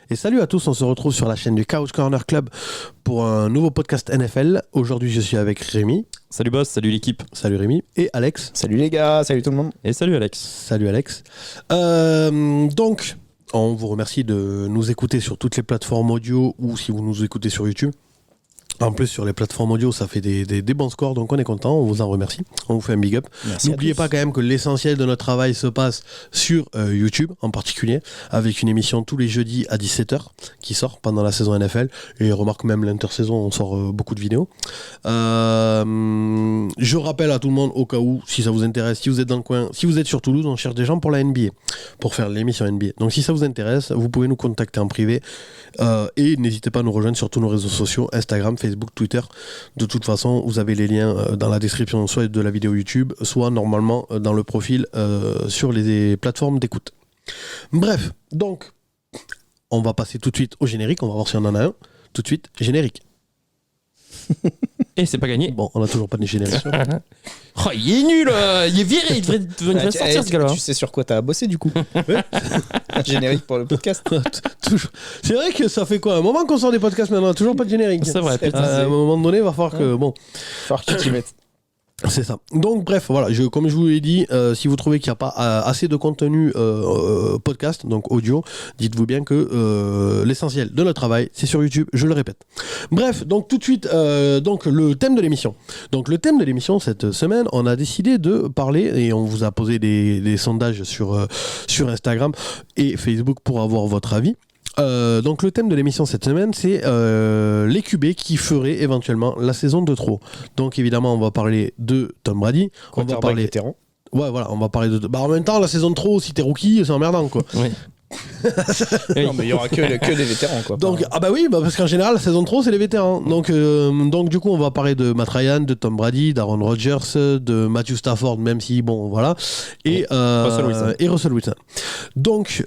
Et salut à tous, on se retrouve sur la chaîne du Couch Corner Club pour un nouveau podcast NFL. Aujourd'hui, je suis avec Rémi. Salut boss, salut l'équipe. Salut Rémi. Et Alex. Salut les gars, salut tout le monde. Et salut Alex. Salut Alex. Donc, on vous remercie de nous écouter sur toutes les plateformes audio ou si vous nous écoutez sur YouTube. En plus, sur les plateformes audio, ça fait des bons scores, donc on est content, on vous en remercie. On vous fait un big up. Merci. N'oubliez pas quand même que l'essentiel de notre travail se passe sur YouTube, en particulier, avec une émission tous les jeudis à 17h qui sort pendant la saison NFL. Et remarque même l'intersaison, on sort beaucoup de vidéos. Je rappelle à tout le monde, au cas où, si ça vous intéresse, si vous êtes dans le coin, si vous êtes sur Toulouse, on cherche des gens pour la NBA, pour faire l'émission NBA. Donc si ça vous intéresse, vous pouvez nous contacter en privé. Et n'hésitez pas à nous rejoindre sur tous nos réseaux sociaux, Instagram, Facebook, Twitter. De toute façon, vous avez les liens dans la description soit de la vidéo YouTube, soit normalement dans le profil sur les plateformes d'écoute. Bref, donc, on va passer tout de suite au générique. On va voir si on en a un. Tout de suite, générique. Et c'est pas gagné. Bon, on n'a toujours pas de générique. Oh, il est nul, il est viré, il devrait sortir ce gars-là. Tu sais sur quoi t'as bossé du coup? Générique pour le podcast. Toujours. C'est vrai que ça fait quoi? Un moment qu'on sort des podcasts, mais on n'a toujours pas de générique. C'est vrai, putain. À un moment donné, il va falloir que... Bon. Faut que tu t'y mettes. C'est ça. Donc bref, voilà, comme je vous l'ai dit, si vous trouvez qu'il n'y a pas assez de contenu podcast, donc audio, dites-vous bien que l'essentiel de notre travail, c'est sur YouTube, je le répète. Bref, donc tout de suite, donc le thème de l'émission. Donc le thème de l'émission, cette semaine, on a décidé de parler, et on vous a posé des sondages sur Instagram et Facebook pour avoir votre avis. Donc le thème de l'émission cette semaine, c'est les QB qui feraient éventuellement la saison de trop. Donc évidemment, on va parler de Tom Brady. On va parler vétéran. Ouais, voilà, on va parler de. Bah en même temps, la saison de trop, si t'es rookie, c'est emmerdant quoi. Oui. Non, mais il y aura que des vétérans quoi. Donc bah oui, parce qu'en général, la saison de trop, c'est les vétérans. Donc du coup, on va parler de Matt Ryan, de Tom Brady, d'Aaron Rodgers, de Matthew Stafford, même si bon, voilà, et Russell Wilson. Donc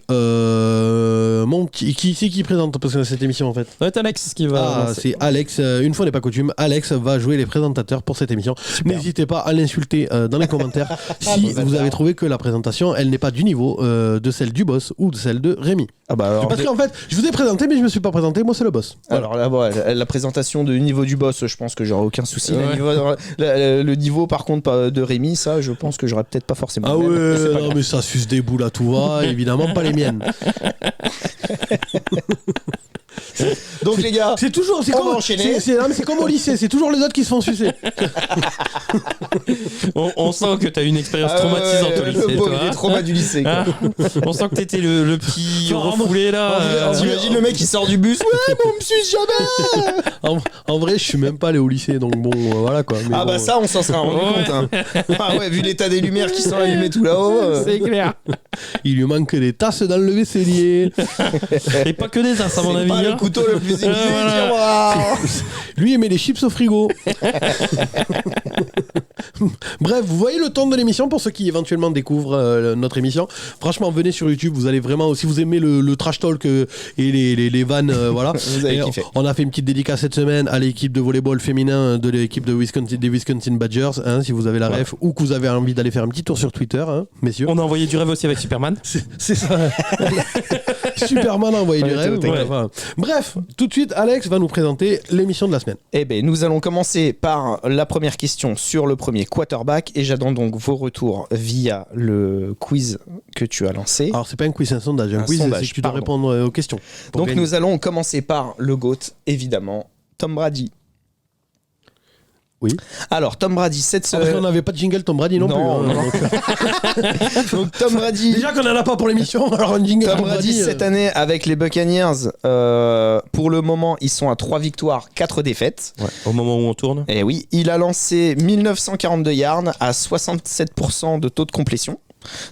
qui c'est qui présente parce que cette émission en fait? Ça va être Alex qui va. C'est Alex. Une fois n'est pas coutume, Alex va jouer les présentateurs pour cette émission. Super. N'hésitez pas à l'insulter dans les commentaires si vous avez trouvé que la présentation, elle n'est pas du niveau de celle du boss ou de celle de Rémi. Ah bah alors, parce qu'en fait, je vous ai présenté, mais je me suis pas présenté. Moi, c'est le boss. Voilà. Alors là, bon, la présentation du niveau du boss, je pense que j'aurai aucun souci. Ouais. Le niveau, par contre, de Rémi, ça, je pense que j'aurais peut-être pas forcément. Ah ouais, non, mais ça suce des boules à tout va. Évidemment, pas les miennes. Donc les gars, c'est toujours, c'est comme enchaîner. C'est comme au lycée, c'est toujours les autres qui se font sucer. on sent que t'as une expérience traumatisante au lycée. Les traumas du lycée. Quoi. On sent que t'étais le petit refoulé là. T'imagines le mec qui sort du bus, ouais, mais on me suce jamais. En vrai, je suis même pas allé au lycée, donc bon, voilà quoi. Mais bah ça, on s'en sera rendu compte. Hein. Ah ouais, vu l'état des lumières qui sont allumées tout là-haut. C'est clair. Il lui manque des tasses dans le vaisselier. Et pas que des tasses à mon avis. Pas le couteau le plus aiguisé. Lui, il met les chips au frigo. Bref, vous voyez le ton de l'émission pour ceux qui éventuellement découvrent notre émission. Franchement, venez sur YouTube, vous allez vraiment, si vous aimez le trash talk et les vannes, voilà. Vous allez kiffer. On a fait une petite dédicace cette semaine à l'équipe de volleyball féminin de l'équipe de des Wisconsin Badgers, hein, si vous avez la ref ou que vous avez envie d'aller faire un petit tour sur Twitter, hein, messieurs. On a envoyé du rêve aussi avec Superman. C'est ça. Superman a envoyé du rêve. Ouais. Voilà. Bref, tout de suite, Alex va nous présenter l'émission de la semaine. Eh bien, nous allons commencer par la première question sur le premier quarterback et j'attends donc vos retours via le quiz que tu as lancé. Alors, c'est pas un quiz, c'est un sondage. Un quiz, c'est que tu dois répondre aux questions. Donc, gagner. nous allons commencer par le GOAT, évidemment, Tom Brady. Oui. Alors, Tom Brady, cette parce qu'on n'avait pas de jingle Tom Brady non plus. Hein, donc, Tom Brady. Déjà qu'on n'en a pas pour l'émission, alors un jingle Tom Brady, cette année, avec les Buccaneers, pour le moment, ils sont à 3 victoires, 4 défaites. Ouais, au moment où on tourne. Et oui, il a lancé 1942 yards à 67% de taux de complétion.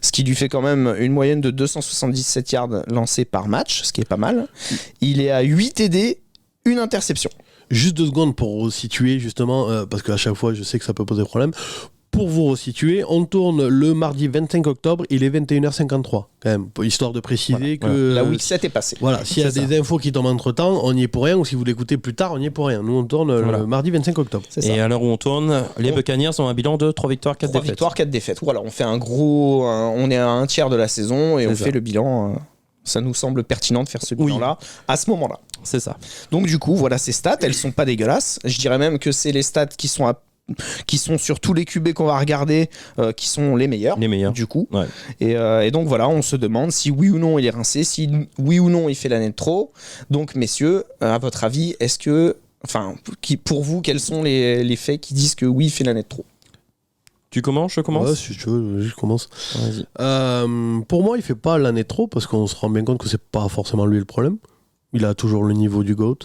Ce qui lui fait quand même une moyenne de 277 yards lancés par match, ce qui est pas mal. Il est à 8 TD, une interception. Juste 2 secondes pour resituer justement, parce qu'à chaque fois je sais que ça peut poser problème. Pour vous resituer, on tourne le mardi 25 octobre, il est 21h53 quand même, histoire de préciser que... La week 7 est passée. Voilà, s'il y a des infos qui tombent entre temps, on n'y est pour rien, ou si vous l'écoutez plus tard, on n'y est pour rien. Nous on tourne le mardi 25 octobre. Et à l'heure où on tourne, les Buccaneers ont un bilan de 3 victoires, 4 défaites. 3 victoires, 4 défaites. Voilà, on fait on est à un tiers de la saison et on fait le bilan... Ça nous semble pertinent de faire ce bilan-là à ce moment-là. C'est ça. Donc du coup, voilà ces stats, elles sont pas dégueulasses. Je dirais même que c'est les stats qui sont sur tous les QB qu'on va regarder, qui sont les meilleurs. Du coup. Ouais. Et donc voilà, on se demande si oui ou non il est rincé, si oui ou non il fait l'année de trop. Donc messieurs, à votre avis, pour vous, quels sont les faits qui disent que oui, il fait l'année de trop? Tu commences, je commence. Ouais, si tu veux, je commence. Vas-y. Pour moi, il fait pas l'année de trop parce qu'on se rend bien compte que c'est pas forcément lui le problème. Il a toujours le niveau du GOAT.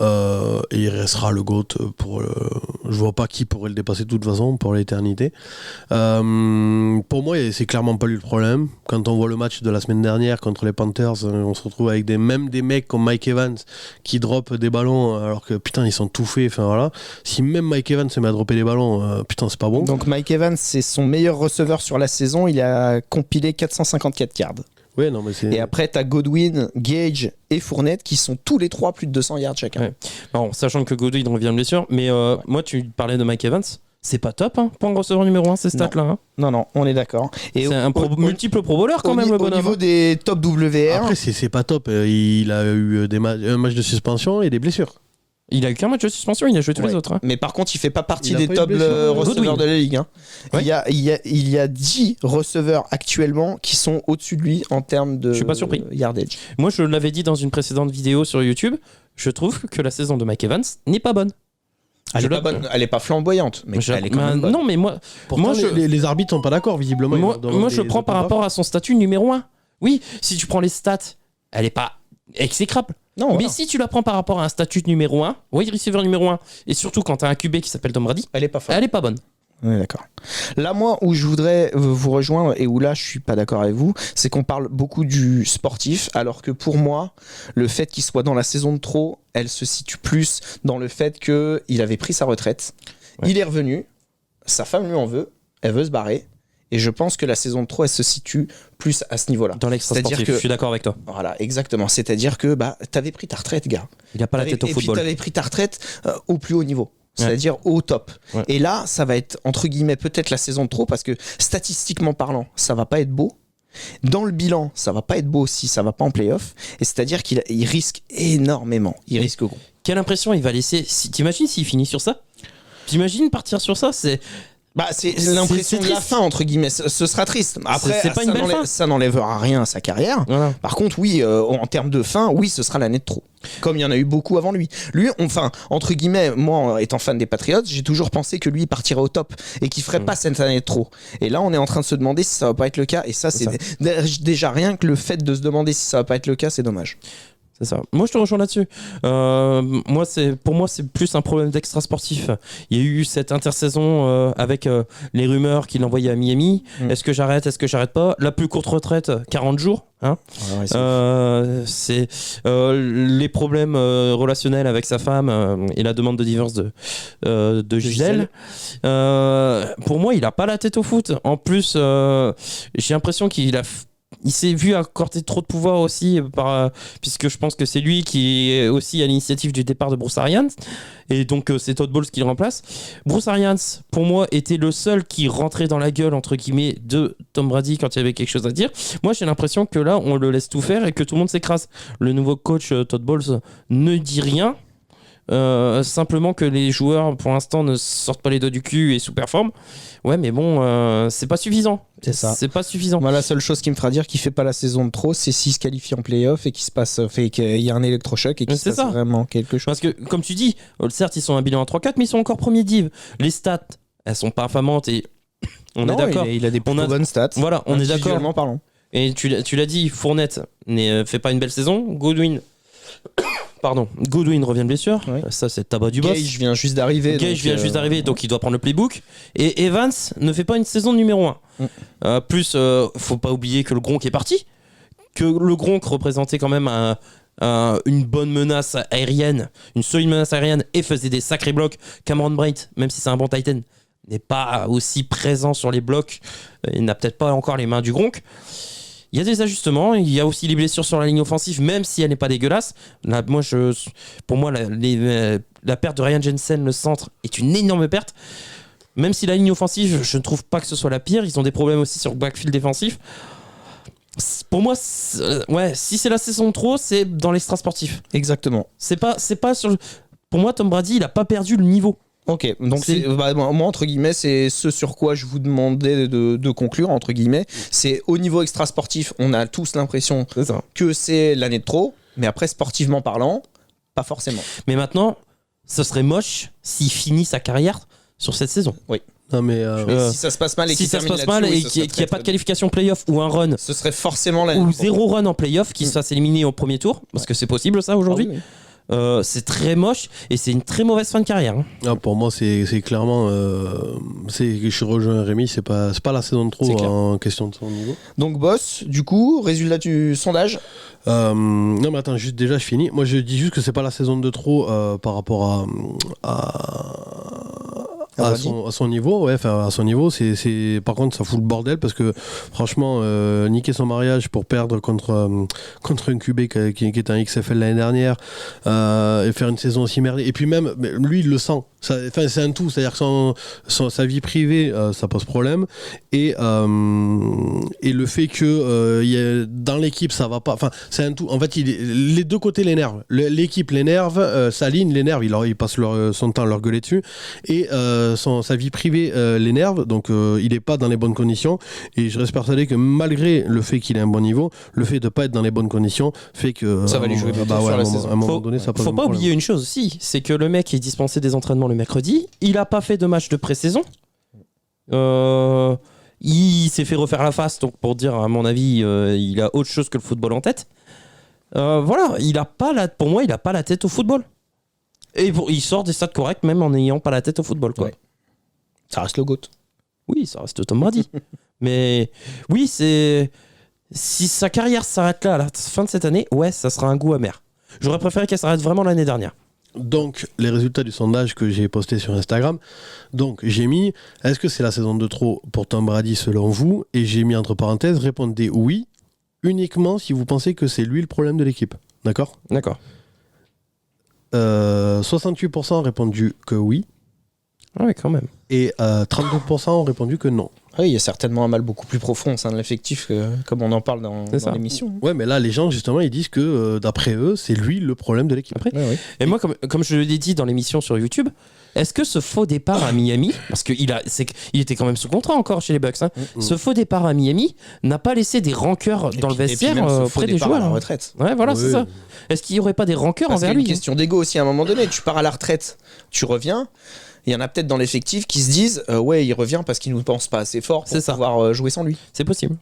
Et il restera le GOAT je vois pas qui pourrait le dépasser de toute façon pour l'éternité. Pour moi, c'est clairement pas lui le problème. Quand on voit le match de la semaine dernière contre les Panthers, on se retrouve avec des mecs comme Mike Evans qui dropent des ballons alors que putain ils sont tout faits. Enfin voilà. Si même Mike Evans se met à dropper des ballons, putain c'est pas bon. Donc Mike Evans, c'est son meilleur receveur sur la saison. Il a compilé 454 yards. Ouais, non, mais c'est... Et après, t'as Godwin, Gage et Fournette qui sont tous les trois plus de 200 yards chacun. Ouais. Bon, sachant que Godwin revient de blessure, mais moi, tu parlais de Mike Evans, c'est pas top pour un receveur numéro 1 ces stats-là. Hein. Non, on est d'accord. Et c'est un multiple pro bowler quand même, le bonhomme. Au niveau des top WR. Après, c'est pas top. Il a eu un match de suspension et des blessures. Il a eu qu'un match de suspension, il a joué tous les autres. Hein. Mais par contre, il fait pas partie des pas top receveurs de la ligue. Hein. Ouais. Il y a 10 receveurs actuellement qui sont au-dessus de lui en termes de Je suis pas surpris. yardage. Moi, je l'avais dit dans une précédente vidéo sur YouTube, je trouve que la saison de Mike Evans n'est pas bonne. Elle est pas flamboyante, mais elle est quand même bonne. Non, mais moi, Pourtant, les arbitres sont pas d'accord, visiblement. Moi, je prends par rapport à son statut numéro 1. Oui, si tu prends les stats, elle est pas exécrable. Non, mais voilà. si tu la prends par rapport à un statut numéro 1, wide receiver numéro 1, et surtout quand tu as un QB qui s'appelle Tom Brady, elle est pas folle. Elle est pas bonne. Oui, d'accord. Là, moi, où je voudrais vous rejoindre et où là, je suis pas d'accord avec vous, c'est qu'on parle beaucoup du sportif, alors que pour moi, le fait qu'il soit dans la saison de trop, elle se situe plus dans le fait qu'il avait pris sa retraite, il est revenu, sa femme lui en veut, elle veut se barrer, et je pense que la saison de trop, elle se situe plus à ce niveau-là. Dans l'extra sportif, je suis d'accord avec toi. Voilà, exactement. C'est-à-dire que t'avais pris ta retraite, gars. Il a pas la tête au football. Et puis t'avais pris ta retraite au plus haut niveau. C'est-à-dire au top. Ouais. Et là, ça va être, entre guillemets, peut-être la saison de trop, parce que statistiquement parlant, ça va pas être beau. Dans le bilan, ça va pas être beau si ça va pas en playoff. Et c'est-à-dire qu'il risque énormément. Il risque gros. Quelle impression il va laisser T'imagines s'il finit sur ça? T'imagines partir sur ça? C'est l'impression de la fin, entre guillemets. Ce sera triste. Après, c'est pas une belle fin. Ça n'enlèvera rien à sa carrière. Voilà. Par contre, oui, en termes de fin, oui, ce sera l'année de trop. Comme il y en a eu beaucoup avant lui. Lui, entre guillemets, moi, étant fan des Patriots, j'ai toujours pensé que lui, il partirait au top et qu'il ferait pas cette année de trop. Et là, on est en train de se demander si ça va pas être le cas. Et ça, c'est déjà rien que le fait de se demander si ça va pas être le cas, c'est dommage. C'est ça. Moi, je te rejoins là-dessus. Pour moi, c'est plus un problème d'extra sportif. Il y a eu cette intersaison avec les rumeurs qu'il envoyait à Miami. Est-ce que j'arrête? Est-ce que j'arrête pas? La plus courte retraite, 40 jours. Hein, c'est les problèmes relationnels avec sa femme et la demande de divorce de Gisèle. Pour moi, il a pas la tête au foot. En plus, j'ai l'impression il s'est vu accorder trop de pouvoir aussi, puisque je pense que c'est lui qui est aussi à l'initiative du départ de Bruce Arians. Et donc, c'est Todd Bowles qui le remplace. Bruce Arians, pour moi, était le seul qui rentrait dans la gueule, entre guillemets, de Tom Brady quand il y avait quelque chose à dire. Moi, j'ai l'impression que là, on le laisse tout faire et que tout le monde s'écrase. Le nouveau coach, Todd Bowles, ne dit rien. Simplement que les joueurs pour l'instant ne sortent pas les doigts du cul et sous-performent. Ouais, mais bon, c'est pas suffisant. C'est pas suffisant. Moi, la seule chose qui me fera dire qu'il fait pas la saison de trop, c'est s'il se qualifie en playoff et qu'il y a un électrochoc et qu'il se passe vraiment quelque chose. Parce que, comme tu dis, certes, ils sont un bilan à 3-4, mais ils sont encore premiers div. Les stats, elles sont pas affamantes et on est d'accord. Il a des plutôt bonnes stats. Voilà, on est d'accord. Parlant. Et tu l'as dit, Fournette fait pas une belle saison. Godwin revient de blessure. Oui. Ça, c'est tabac du boss. Gage vient juste d'arriver. Donc il doit prendre le playbook. Et Evans ne fait pas une saison numéro 1. Faut pas oublier que le Gronk est parti. Que le Gronk représentait quand même une bonne menace aérienne, une solide menace aérienne et faisait des sacrés blocs. Cameron Brate, même si c'est un bon Titan, n'est pas aussi présent sur les blocs. Il n'a peut-être pas encore les mains du Gronk. Il y a des ajustements, il y a aussi les blessures sur la ligne offensive, même si elle n'est pas dégueulasse. Là, pour moi, la perte de Ryan Jensen, le centre, est une énorme perte. Même si la ligne offensive, je ne trouve pas que ce soit la pire. Ils ont des problèmes aussi sur le backfield défensif. Pour moi, si c'est la saison de trop, c'est dans l'extra sportif. Exactement. C'est pas sur. Pour moi, Tom Brady, il a pas perdu le niveau. Ok, donc moi entre guillemets c'est ce sur quoi je vous demandais de conclure entre guillemets, c'est au niveau extra sportif on a tous l'impression que c'est l'année de trop, mais après sportivement parlant, pas forcément. Mais maintenant, ce serait moche s'il finit sa carrière sur cette saison. Oui. Non mais si ça se passe mal et qu'il n'y a pas de qualification playoff ou un run, ce serait forcément l'année ou zéro run en playoff, qu'il se fasse éliminer au premier tour, parce que c'est possible ça aujourd'hui. Ah oui. C'est très moche et c'est une très mauvaise fin de carrière. pour moi c'est clairement je rejoins Rémi, c'est pas la saison de trop en question de son niveau. Donc boss, du coup résultat du sondage. Non mais attends, juste déjà je finis. Moi je dis juste que c'est pas la saison de trop par rapport à son niveau, à son niveau, c'est par contre ça fout le bordel parce que franchement niquer son mariage pour perdre contre un QB qui est un XFL l'année dernière et faire une saison aussi merdée, et puis même lui il le sent, c'est un tout, c'est-à-dire que sa vie privée ça pose problème, et le fait que dans l'équipe ça va pas, c'est un tout en fait, les deux côtés l'énervent, l'équipe l'énerve, sa ligne l'énerve, il passe son temps à leur gueuler dessus, et sa vie privée l'énerve, donc il est pas dans les bonnes conditions, et je reste persuadé que malgré le fait qu'il ait un bon niveau, le fait de pas être dans les bonnes conditions fait que ça va lui jouer sur la saison. À un moment donné, ça pose faut pas oublier une chose aussi, c'est que le mec est dispensé des entraînements le mercredi, il a pas fait de match de pré-saison, il s'est fait refaire la face, donc pour dire à mon avis il a autre chose que le football en tête. Voilà, pour moi il a pas la tête au football. Et il sort des stats corrects même en n'ayant pas la tête au football, quoi. Ouais. Ça reste le GOAT. Oui, ça reste Tom Brady. Mais oui, si sa carrière s'arrête là à la fin de cette année, ça sera un goût amer. J'aurais préféré qu'elle s'arrête vraiment l'année dernière. Donc, les résultats du sondage que j'ai posté sur Instagram. Donc, j'ai mis, est-ce que c'est la saison de trop pour Tom Brady selon vous? Et j'ai mis entre parenthèses, répondez oui, uniquement si vous pensez que c'est lui le problème de l'équipe. D'accord ? D'accord. 68% ont répondu que oui. Ah oui, quand même. Et 32% ont répondu que non. Oui, il y a certainement un mal beaucoup plus profond au sein de l'effectif, comme on en parle dans l'émission. Ouais, mais là, les gens, justement, ils disent que, d'après eux, c'est lui le problème de l'équipe. Après, et moi, comme je l'ai dit dans l'émission sur YouTube, est-ce que ce faux départ à Miami, parce qu'il était quand même sous contrat encore chez les Bucks, ce faux départ à Miami n'a pas laissé des rancœurs dans le vestiaire auprès des joueurs à la retraite. Ouais, voilà, c'est ça. Est-ce qu'il n'y aurait pas des rancœurs envers lui? C'est une question d'ego aussi à un moment donné. Tu pars à la retraite, tu reviens. Il y en a peut-être dans l'effectif qui se disent il revient parce qu'il ne nous pense pas assez fort pour pouvoir jouer sans lui. C'est possible.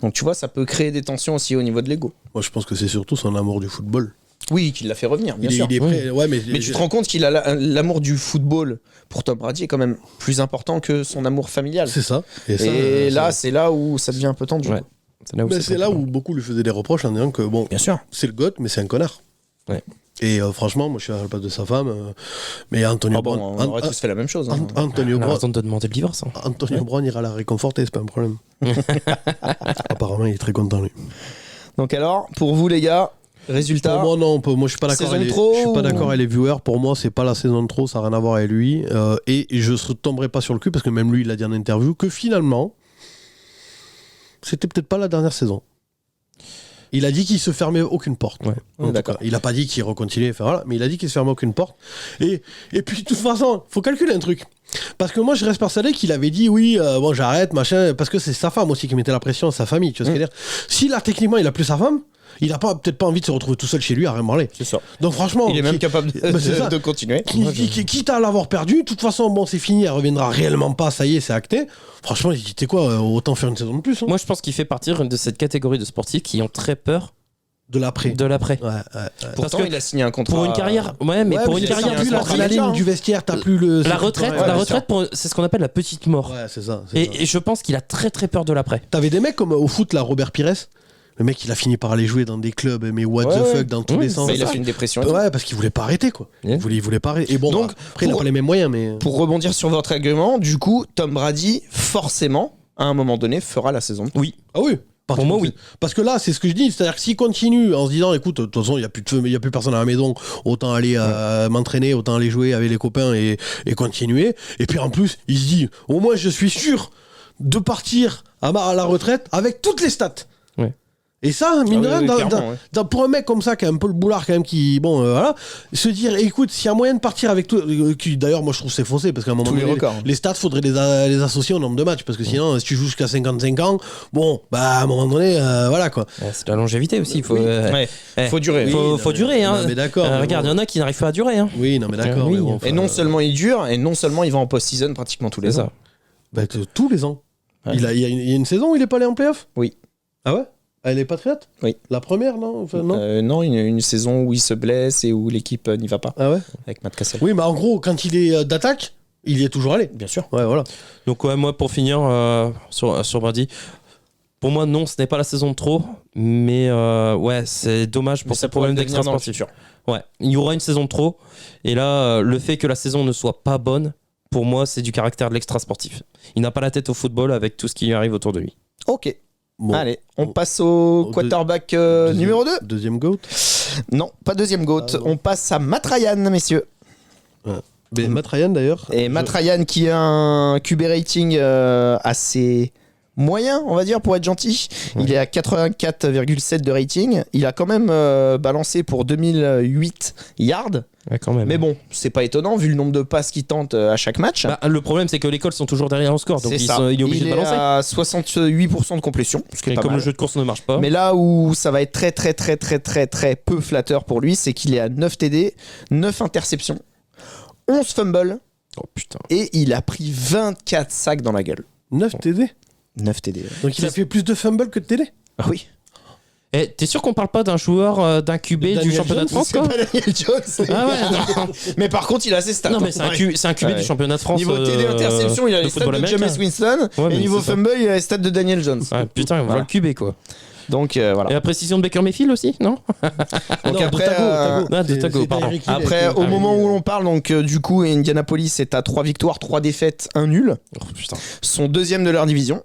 Donc tu vois, ça peut créer des tensions aussi au niveau de l'ego. Moi, je pense que c'est surtout son amour du football. Oui, qu'il l'a fait revenir, bien sûr. Il est prêt, mais tu te rends compte qu'il a l'amour du football pour Tom Brady est quand même plus important que son amour familial. C'est ça. Et là, c'est là où ça devient un peu tendu. Ouais. C'est là où beaucoup lui faisaient des reproches en disant que bien sûr, c'est le GOAT, mais c'est un connard. Ouais. Et franchement, moi je suis à la place de sa femme, mais Antonio Brown. On aurait tous fait la même chose. Antonio Brown. Raison de demander le divorce. Antonio Brown ira la réconforter, c'est pas un problème. Apparemment, il est très content lui. Donc alors, pour vous les gars, résultat. Pour moi non, moi je suis pas d'accord. Je suis pas d'accord avec les viewers. Pour moi, c'est pas la saison de trop, ça n'a rien à voir avec lui. Et je ne tomberai pas sur le cul parce que même lui, il a dit en interview que finalement, c'était peut-être pas la dernière saison. Il a dit qu'il se fermait aucune porte. Ouais. D'accord. Il a pas dit qu'il recontinuait, mais il a dit qu'il se fermait aucune porte. Et puis de toute façon, faut calculer un truc. Parce que moi, je reste persuadé qu'il avait dit oui, j'arrête, machin, parce que c'est sa femme aussi qui mettait la pression à sa famille. Tu vois ce que je veux dire ? Si là, techniquement, il a plus sa femme, il a peut-être pas envie de se retrouver tout seul chez lui à rien branler. C'est ça. Donc franchement, il est même capable de continuer. Quitte à l'avoir perdu, de toute façon, c'est fini, elle reviendra réellement pas, ça y est, c'est acté. Franchement, il dit, tu sais quoi, autant faire une saison de plus. Moi, je pense qu'il fait partie de cette catégorie de sportifs qui ont très peur de l'après. Ouais. Pourtant, il a signé un contrat. Pour une carrière, pour une carrière, t'as plus l'adrénaline du vestiaire, t'as plus le. La retraite, c'est ce qu'on appelle la petite mort. Ouais, c'est ça. Et je pense qu'il a très très peur de l'après. T'avais des mecs comme au foot, là, Robert Pires. Le mec, il a fini par aller jouer dans des clubs, mais what the fuck, dans tous les sens. Il a fait une dépression. Ouais, parce qu'il voulait pas arrêter, quoi. Il voulait pas arrêter. Et bon, donc, après, il a pas les mêmes moyens, mais. Pour rebondir sur votre argument, du coup, Tom Brady, forcément, à un moment donné, fera la saison. Oui. Ah oui. Pour moi, oui. Parce que là, c'est ce que je dis. C'est-à-dire que s'il continue en se disant, écoute, de toute façon, il n'y a plus personne à la maison, autant aller m'entraîner, autant aller jouer avec les copains et continuer. Et puis en plus, il se dit, au moins, je suis sûr de partir à la retraite avec toutes les stats. Ouais. Et ça, mine de rien, clairement, pour un mec comme ça, qui a un peu le boulard quand même, qui, bon, voilà, se dire, écoute, s'il y a moyen de partir avec tout, d'ailleurs, moi je trouve que c'est faussé, parce qu'à un moment donné, les stats, faudrait les associer au nombre de matchs, parce que sinon, si tu joues jusqu'à 55 ans, bon, bah, à un moment donné, voilà, quoi. C'est de la longévité aussi, faut durer. Faut durer, hein. Mais d'accord. Regarde, il y en a qui n'arrivent pas à durer, hein. Oui, non, mais d'accord. Oui. Bon, et non seulement il dure, et non seulement il va en post-season pratiquement tous les ans. Bah, tous les ans. Ouais. Il y a une saison où il est pas allé en playoff ? Oui. Ah ouais ? Elle est Patriote ? Oui. La première, non ? Enfin, non, non, une saison où il se blesse et où l'équipe n'y va pas. Ah ouais ? Avec Matt Cassel. Oui, mais en gros, quand il est d'attaque, il y est toujours allé. Bien sûr. Ouais, voilà. Donc ouais, moi pour finir sur Brady, pour moi non, ce n'est pas la saison de trop, mais ouais, c'est dommage pour ce problème d'extra sportif. Ouais, il y aura une saison de trop, et là, le fait que la saison ne soit pas bonne, pour moi, c'est du caractère de l'extra sportif. Il n'a pas la tête au football avec tout ce qui lui arrive autour de lui. Ok. Bon. Allez, on passe au quarterback numéro 2. Deuxième GOAT. Non, pas deuxième GOAT. On passe à Matt Ryan, messieurs. Ouais. Mais Matt Ryan d'ailleurs. Et Matt Ryan qui a un QB rating assez moyen, on va dire, pour être gentil. Ouais. Il est à 84,7 de rating. Il a quand même balancé pour 2008 yards. Ouais, quand même. Mais bon, c'est pas étonnant vu le nombre de passes qu'il tente à chaque match. Bah, le problème, c'est que les Colts sont toujours derrière en score, donc il est obligé de balancer. Il est à 68% de complétion, ce qui est pas comme mal. Le jeu de course ne marche pas. Mais là où ça va être très peu flatteur pour lui, c'est qu'il est à 9 TD, 9 interceptions, 11 fumbles. Oh putain. Et il a pris 24 sacs dans la gueule. 9 TD 9 TD. Donc il a fait plus de fumbles que de TD. Ah oui. Eh, t'es sûr qu'on parle pas d'un joueur, d'un QB du championnat de France, quoi ? C'est pas Daniel Jones. Ah ouais. Mais par contre, il a ses stats. Non, mais c'est un QB du championnat de France. Niveau TD interception, il a les stats de Jameis Winston. Et niveau fumble, il a les stats de Daniel Jones. Ouais, putain, voilà le QB, quoi. Donc voilà. Et la précision de Baker Mayfield aussi, non ? Donc après, de Tago, pardon. Après, au moment où l'on parle, donc du coup, Indianapolis est à 3 victoires, 3 défaites, 1 nul. Oh, putain. Sont deuxième de leur division.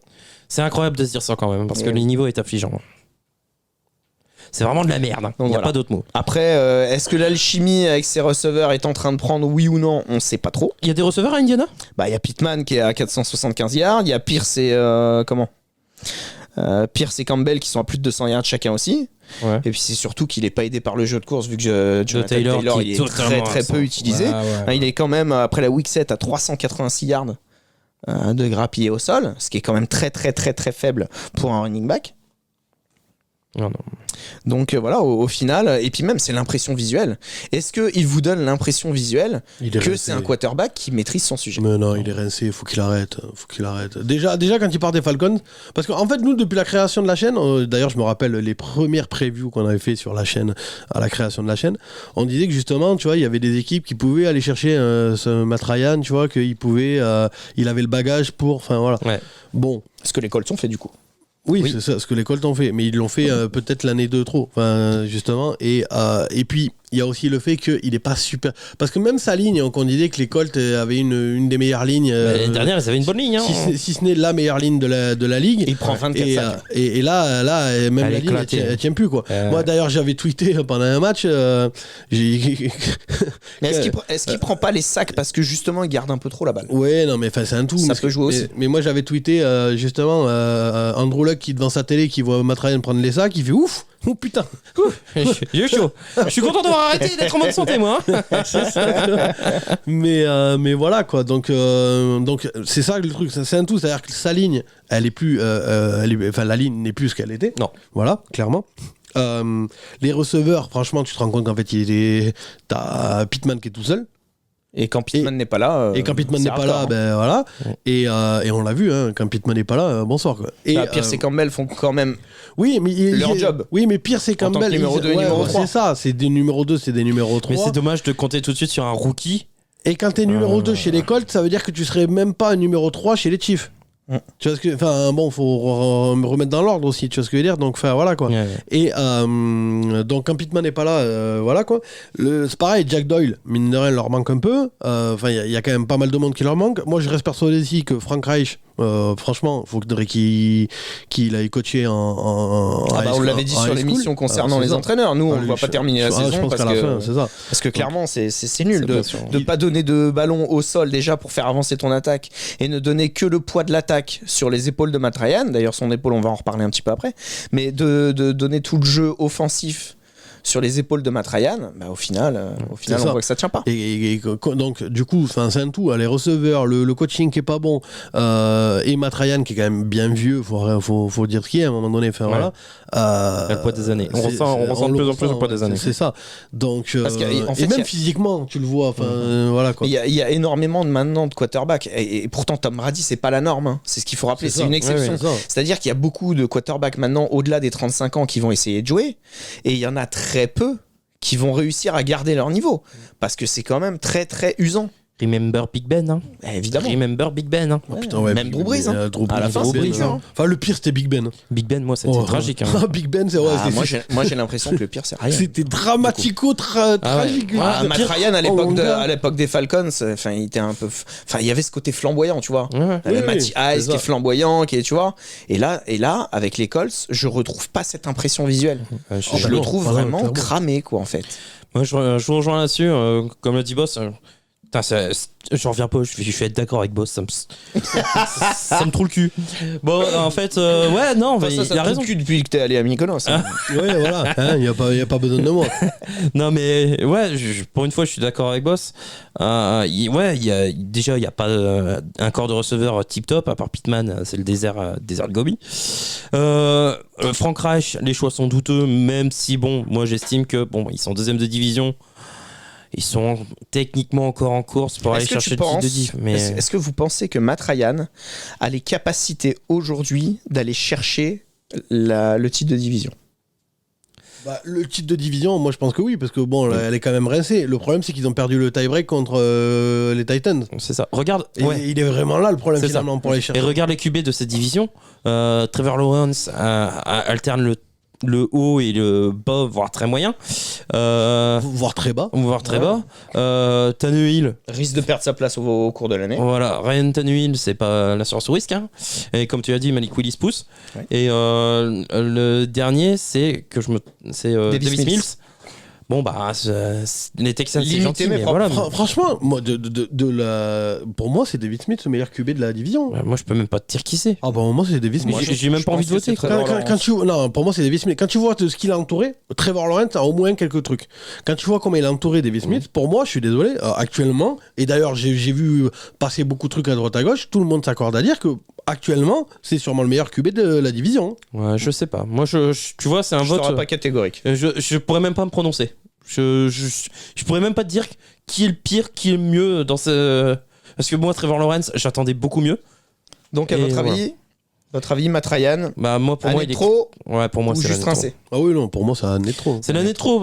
C'est incroyable de se dire ça quand même, parce que le niveau est affligeant. C'est vraiment de la merde. Il n'y a pas d'autre mot. Après, est-ce que l'alchimie avec ses receveurs est en train de prendre, oui ou non ? On ne sait pas trop. Il y a des receveurs à Indiana ? Bah, il y a Pittman qui est à 475 yards. Il y a Pierce et Pierce et Campbell qui sont à plus de 200 yards chacun aussi. Ouais. Et puis c'est surtout qu'il n'est pas aidé par le jeu de course vu que Jonathan Taylor il est très peu utilisé. Ouais. Il est quand même, après la week 7, à 386 yards de grappiller au sol, ce qui est quand même très faible pour un running back. Non. Donc voilà, au final, et puis même c'est l'impression visuelle. Est-ce qu'il vous donne l'impression visuelle que c'est un quarterback qui maîtrise son sujet ? Mais non, il est rincé, faut qu'il arrête. Déjà quand il part des Falcons, parce qu'en fait nous depuis la création de la chaîne, d'ailleurs je me rappelle les premières previews qu'on avait fait sur la chaîne à la création de la chaîne, on disait que justement, tu vois, il y avait des équipes qui pouvaient aller chercher ce Matt Ryan, tu vois, qu'il pouvait, il avait le bagage pour, enfin voilà. Ouais. Bon, ce que les Colts ont fait du coup. Oui, c'est ça, ce que les Colts ont fait, mais ils l'ont fait peut-être l'année de trop, enfin justement, et puis il y a aussi le fait qu'il est pas super, parce que même sa ligne, on disait que les Colts avaient une des meilleures lignes. L'année dernière, ils avaient une bonne ligne, hein. Si ce n'est la meilleure ligne de la ligue. Il prend 24 sacs. Et là, même la ligne, elle tient plus quoi. Moi d'ailleurs, j'avais tweeté pendant un match. Mais est-ce qu'il prend pas les sacs parce que justement il garde un peu trop la balle ? Ouais, non, mais c'est un tout. Ça peut jouer aussi. Mais moi j'avais tweeté justement Andrew Luck qui devant sa télé qui voit Matt Ryan prendre les sacs, il fait ouf. Oh putain. J'ai chaud. Je suis content d'avoir arrêté d'être en bonne santé, moi. mais voilà quoi. Donc c'est ça le truc. C'est un tout. C'est-à-dire que sa ligne, elle est plus, la ligne n'est plus ce qu'elle était. Non. Voilà, clairement. Les receveurs, franchement, tu te rends compte qu'en fait, t'as Pittman qui est tout seul. Et quand Pittman n'est pas là. Et quand Pittman n'est pas là, ben voilà. Et on l'a vu, hein, quand Pittman n'est pas là, bonsoir quoi. Et Pierce et Campbell font quand même. Oui, mais leur job. Oui, mais Pierce et Campbell. Numéro 2, numéro 3. C'est ça, c'est des numéros 2, c'est des numéros 3. Mais c'est dommage de compter tout de suite sur un rookie. Et quand t'es numéro 2 chez les Colts, ça veut dire que tu serais même pas un numéro 3 chez les Chiefs. Tu vois ce que, enfin bon, faut remettre dans l'ordre aussi, tu vois ce que je veux dire, donc enfin voilà quoi. Ouais. Et donc quand Pittman n'est pas là, voilà quoi. C'est pareil, Jack Doyle, mine de rien, leur manque un peu. Enfin il y a quand même pas mal de monde qui leur manque. Moi je reste persuadé ici que Frank Reich, Franchement, il faudrait qu'il aille coacher on l'avait dit sur l'émission concernant les entraîneurs. Nous, on ne va pas terminer la saison parce que clairement, c'est nul de ne pas donner de ballon au sol déjà pour faire avancer ton attaque et ne donner que le poids de l'attaque sur les épaules de Matt Ryan. D'ailleurs, son épaule, on va en reparler un petit peu après. Mais de donner tout le jeu offensif sur les épaules de Matt Ryan, au final on voit que ça tient pas. Et donc, du coup, c'est un tout. Les receveurs, le coaching qui est pas bon, et Matt Ryan qui est quand même bien vieux, faut dire ce qu'il est à un moment donné. Voilà. Le poids des années. On ressent de plus en plus le poids des années. C'est ça. Donc, parce en fait, et même physiquement, tu le vois. Voilà, quoi. Il y a énormément maintenant de quarterbacks. Et pourtant, Tom Brady, c'est pas la norme. Hein. C'est ce qu'il faut rappeler. C'est une exception. C'est-à-dire qu'il y a beaucoup de quarterbacks maintenant, au-delà des 35 ans, qui vont essayer de jouer. Et il y en a très peu qui vont réussir à garder leur niveau parce que c'est quand même très très usant. Remember Big Ben, hein. Évidemment. Remember Big Ben, hein. Même Drew Brees, hein. À la fin, c'était dur. Enfin, le pire, c'était Big Ben. Big Ben, moi, c'était tragique. Hein. Big Ben, c'est moi, j'ai l'impression que le pire, c'est Ryan. C'était dramatico-tragique. Matt Ryan, à l'époque des Falcons, il était un peu. Il y avait ce côté flamboyant, tu vois. Matty Ice qui est flamboyant, qui est, tu vois. Et là, avec les Colts, je retrouve pas cette impression visuelle. Je le trouve vraiment cramé, quoi, en fait. Moi, je vous rejoins là-dessus. Comme l'a dit Boss. J'en reviens pas, je vais être d'accord avec Boss, ça me trouve le cul. Bon, en fait, il a raison. Ça depuis que t'es allé à Mykonos. Hein. Ouais, voilà, il n'y a pas besoin de moi. Non, mais pour une fois, je suis d'accord avec Boss. Il y a pas un corps de receveur tip-top, à part Pittman, c'est le désert de Gobi. Frank Reich, les choix sont douteux, même si, moi j'estime que, ils sont deuxième de division. Ils sont techniquement encore en course pour aller chercher le titre de div. Mais... Est-ce que vous pensez que Matt Ryan a les capacités aujourd'hui d'aller chercher le titre de division ? Le titre de division, moi je pense que oui, parce que elle est quand même rincée. Le problème, c'est qu'ils ont perdu le tie-break contre les Titans. C'est ça. Regarde, il est vraiment là le problème finalement pour les chercher. Et regarde les QB de cette division. Trevor Lawrence alterne le haut et le bas, voire très moyen. Voire très bas. Tannehill risque de perdre sa place au cours de l'année. Voilà, Ryan Tannehill, c'est pas l'assurance au risque. Hein. Et comme tu as dit, Malik Willis pousse. Ouais. Et le dernier, c'est Davis Mills. Les Texans, c'est gentil, mais voilà. Franchement, moi, pour moi, c'est David Smith, le meilleur QB de la division. Moi, je peux même pas te dire qui c'est. Pour moi, c'est David Smith. J'ai même pas envie de voter. Pour moi, c'est David Smith. Quand tu vois ce qu'il a entouré, Trevor Lawrence a au moins quelques trucs. Quand tu vois comment il a entouré David Smith, pour moi, je suis désolé, actuellement, et d'ailleurs, j'ai vu passer beaucoup de trucs à droite à gauche, tout le monde s'accorde à dire que actuellement, c'est sûrement le meilleur QB de la division. Ouais, je sais pas. Moi, tu vois, c'est un vote. Je serai pas catégorique. Je pourrais même pas me prononcer. Je pourrais même pas te dire qui est le pire, qui est le mieux dans ce. Parce que moi, Trevor Lawrence, j'attendais beaucoup mieux. Donc, à votre avis, Matt Ryan, moi, pour moi, il est trop. Ouais, pour moi, c'est juste rincé. Ah oui, non, pour moi, c'est l'année trop. C'est l'année trop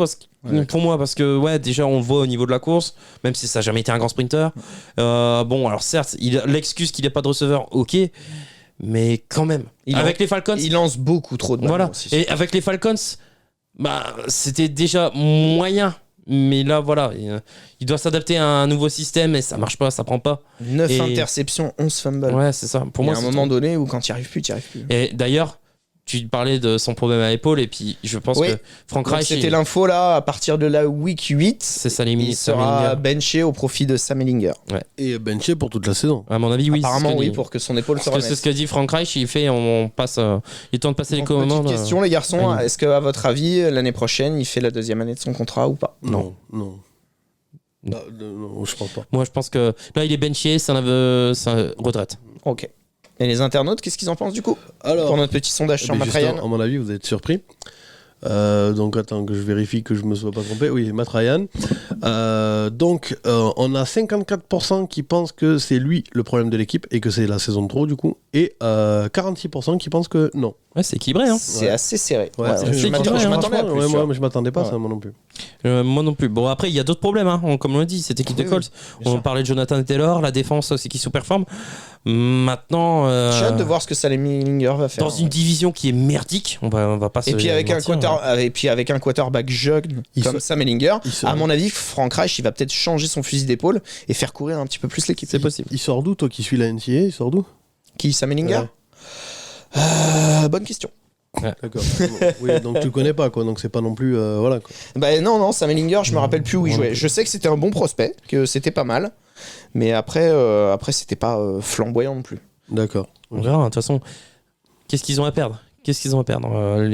pour moi, parce que déjà, on le voit au niveau de la course, même si ça n'a jamais été un grand sprinter. Alors certes, l'excuse qu'il n'y a pas de receveur, ok. Mais quand même, avec les Falcons, il lance beaucoup trop de ballons. Voilà. Et avec les Falcons, c'était déjà moyen. Mais là, voilà, il doit s'adapter à un nouveau système et ça marche pas, ça prend pas. 9 interceptions, 11 fumbles. Ouais, c'est ça. Pour moi, il y a un moment donné où quand tu n'y arrives plus, tu n'y arrives plus. Et d'ailleurs, tu parlais de son problème à l'épaule et puis je pense que Frank Reich... C'était l'info là, à partir de la week 8, c'est ça, il sera benché au profit de Sam Ehlinger. Ouais. Et benché pour toute la saison. À mon avis, oui. Apparemment, oui, pour que son épaule se remette. C'est ce que dit Frank Reich, il fait, il est temps de passer les commandes. Petite question les garçons, est-ce qu'à votre avis, l'année prochaine, il fait la deuxième année de son contrat ou pas ? Non, je pense pas. Moi, je pense que là, il est benché, ça retraite. Ok. Et les internautes, qu'est-ce qu'ils en pensent du coup ? Alors, pour notre petit sondage sur Matt Ryan. À mon avis, vous êtes surpris. Donc attends que je vérifie que je me sois pas trompé. Oui, Matt Ryan. Donc on a 54% qui pensent que c'est lui le problème de l'équipe et que c'est la saison de trop du coup, et 46% qui pensent que non. Ouais, c'est équilibré, hein. C'est assez serré. Je m'attendais à plus. Moi, je m'attendais pas à ça, moi non plus. Moi non plus. Bon, après, il y a d'autres problèmes, hein. Comme on l'a dit, cette équipe de Colts. On parlait de Jonathan Taylor, la défense aussi qui sous-performe. Maintenant. J'ai hâte de voir ce que Sam Ehlinger va faire. Dans une division qui est merdique, on va pas se. Et puis avec un quarterback jeune comme Sam Ehlinger, à mon avis, Frank Reich, il va peut-être changer son fusil d'épaule et faire courir un petit peu plus l'équipe. C'est possible. Il sort d'où, toi qui suis la NCAA ? Il sort d'où ? Qui, Sam Ellinger? Bonne question. D'accord. Oui, donc tu le connais pas, quoi. Donc c'est pas non plus. Voilà, quoi. Bah non, Sam Ellinger, je me rappelle plus où il jouait. Je sais que c'était un bon prospect, que c'était pas mal. Mais après c'était pas flamboyant non plus. D'accord. On verra, de toute façon. Qu'est-ce qu'ils ont à perdre les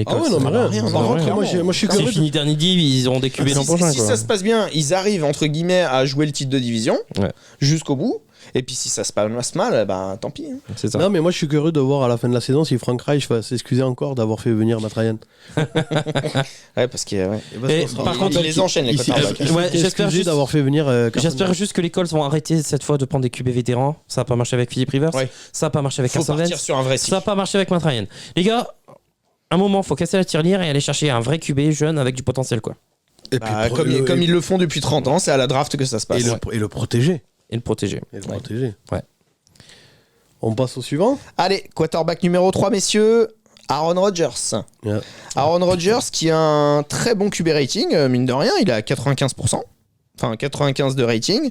Colts? Ah ouais, non, mais rien. non, Par contre, rien. moi, je suis C'est curieux. fini dernier div, ils auront des QB l'an prochain. Si quoi. ça se passe bien, ils arrivent entre guillemets à jouer le titre de division Ouais. jusqu'au bout. Et puis si ça se passe mal, bah tant pis. Hein. C'est ça. Non, mais moi, je suis curieux de voir à la fin de la saison si Frank Reich va s'excuser encore d'avoir fait venir Matt Ryan. Ouais, parce que Et par contre, ils les enchaînent les quarterbacks. Ouais, j'espère juste- d'avoir fait venir. J'espère juste que les Colts vont arrêter cette fois de prendre des QB vétérans. Ça n'a pas marché avec Philip Rivers. Ouais. Ça n'a pas marché avec Faut Carson partir Wentz. sur un vrai Ça cycle. n'a pas marché avec Matt Ryan. Les gars, un moment, faut casser la tirelire et aller chercher un vrai QB jeune avec du potentiel, quoi. Et Bah, comme ils le font depuis 30 ans, c'est à la draft que ça se passe. et le protéger. Et le protéger. Et le protéger. Ouais. On passe au suivant. Allez, quarterback numéro 3, messieurs. Aaron Rodgers. Yeah. Aaron Rodgers qui a un très bon QB rating, mine de rien, il est à 95%. Enfin, 95 de rating.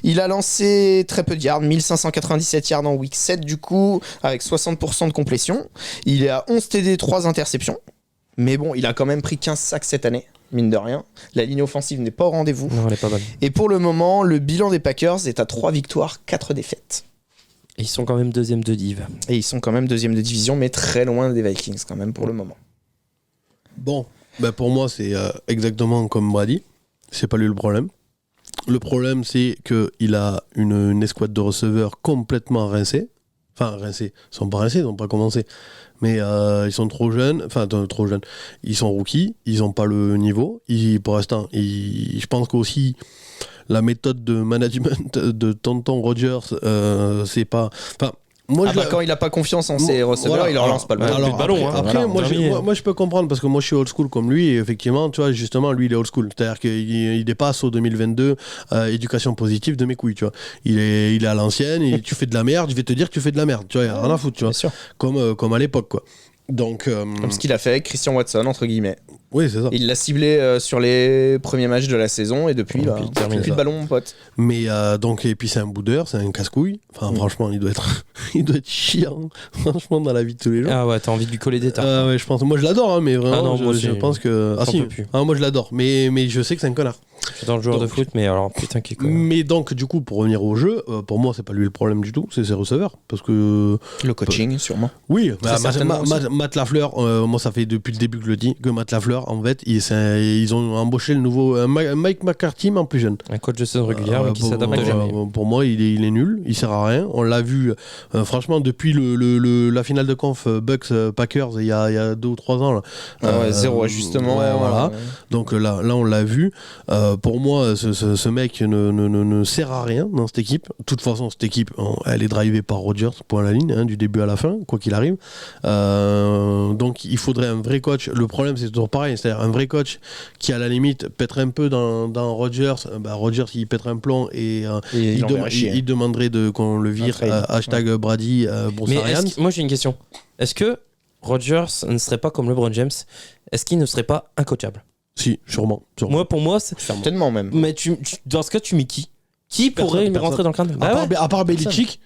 Il a lancé très peu de yards, 1597 yards en week 7 du coup, avec 60% de complétion. Il est à 11 TD, 3 interceptions. Mais bon, il a quand même pris 15 sacs cette année, mine de rien. La ligne offensive n'est pas au rendez-vous. Non, elle est pas bonne. Et pour le moment, le bilan des Packers est à 3 victoires, 4 défaites. Et ils sont quand même deuxième de div. Et ils sont quand même deuxième de division, mais très loin des Vikings quand même pour le moment. Bon, ben pour moi, c'est exactement comme Brady. C'est pas lui le problème. Le problème, c'est qu'il a une escouade de receveurs complètement rincée. Enfin, rincés. Ils sont pas rincés, ils n'ont pas commencé. Mais ils sont trop jeunes. Enfin, trop jeunes. Ils sont rookies. Ils n'ont pas le niveau. Pour l'instant, je pense qu'aussi la méthode de management de Tonton Rodgers, c'est pas... Enfin, moi, Quand il a pas confiance en ses receveurs, voilà. il leur lance pas le ballon. Alors, plus de ballon, hein. Après, Voilà, moi, dernier. moi, je peux comprendre parce que moi, je suis old school comme lui. Et effectivement, tu vois, justement, lui, il est old school. C'est-à-dire qu'il dépasse au 2022 éducation positive de mes couilles, tu vois. Il est à l'ancienne et tu fais de la merde, je vais te dire que tu fais de la merde. Tu vois, y a rien à foutre, tu vois. Bien sûr. Comme à l'époque, quoi. Donc, Comme ce qu'il a fait avec Christian Watson, entre guillemets. oui, c'est ça. Il l'a ciblé sur les premiers matchs de la saison et depuis, puis il termine plus de ça. ballon, mon pote. Mais donc, et puis c'est un boudeur, c'est un casse-couille. Enfin, franchement, il doit être chiant, franchement, dans la vie de tous les jours. Ah ouais, t'as envie de lui coller des tartes. Ouais, je pense. Moi, je l'adore, hein, mais vraiment, Ah non, moi, je pense que. Ah j'en si. peux plus. Ah, moi, je l'adore, mais je sais que c'est un connard. Je suis dans le joueur de Donc- foot, mais alors putain qui colle. Mais donc, du coup, pour revenir au jeu, pour moi, c'est pas lui le problème du tout, c'est ses receveurs. Parce que, Le coaching, sûrement. oui, certainement aussi. Matt Lafleur, moi, ça fait depuis le début que je le dis, que Matt Lafleur, en fait, ils ont embauché le nouveau Mike McCarthy, mais en plus jeune. Un coach de saison régulière mais qui s'adapte pour, jamais. pour moi, il est nul, il sert à rien. On l'a vu, franchement, depuis la finale de conf Bucks Packers, il y a 2 ou 3 ans. Là. Zéro ajustement. Ouais, voilà. Donc là, on l'a vu. Pour moi, ce mec ne sert à rien dans cette équipe. De toute façon, cette équipe, elle est drivée par Rodgers, point à la ligne, hein, du début à la fin, quoi qu'il arrive. Donc il faudrait un vrai coach. Le problème, c'est toujours pareil, c'est-à-dire un vrai coach qui, à la limite, pèterait un peu dans Rodgers. Rodgers, il pèterait un plomb et il demanderait qu'on le vire. Hashtag Brady, Bruce Mais Arians. moi j'ai une question. Est-ce que Rodgers ne serait pas comme LeBron James? Est-ce qu'il ne serait pas incoachable? Si, sûrement. Pour moi, c'est... Certainement même. Mais dans ce cas, tu mets qui? Qui pourrait Personne. rentrer dans le cadre? À part Belichick.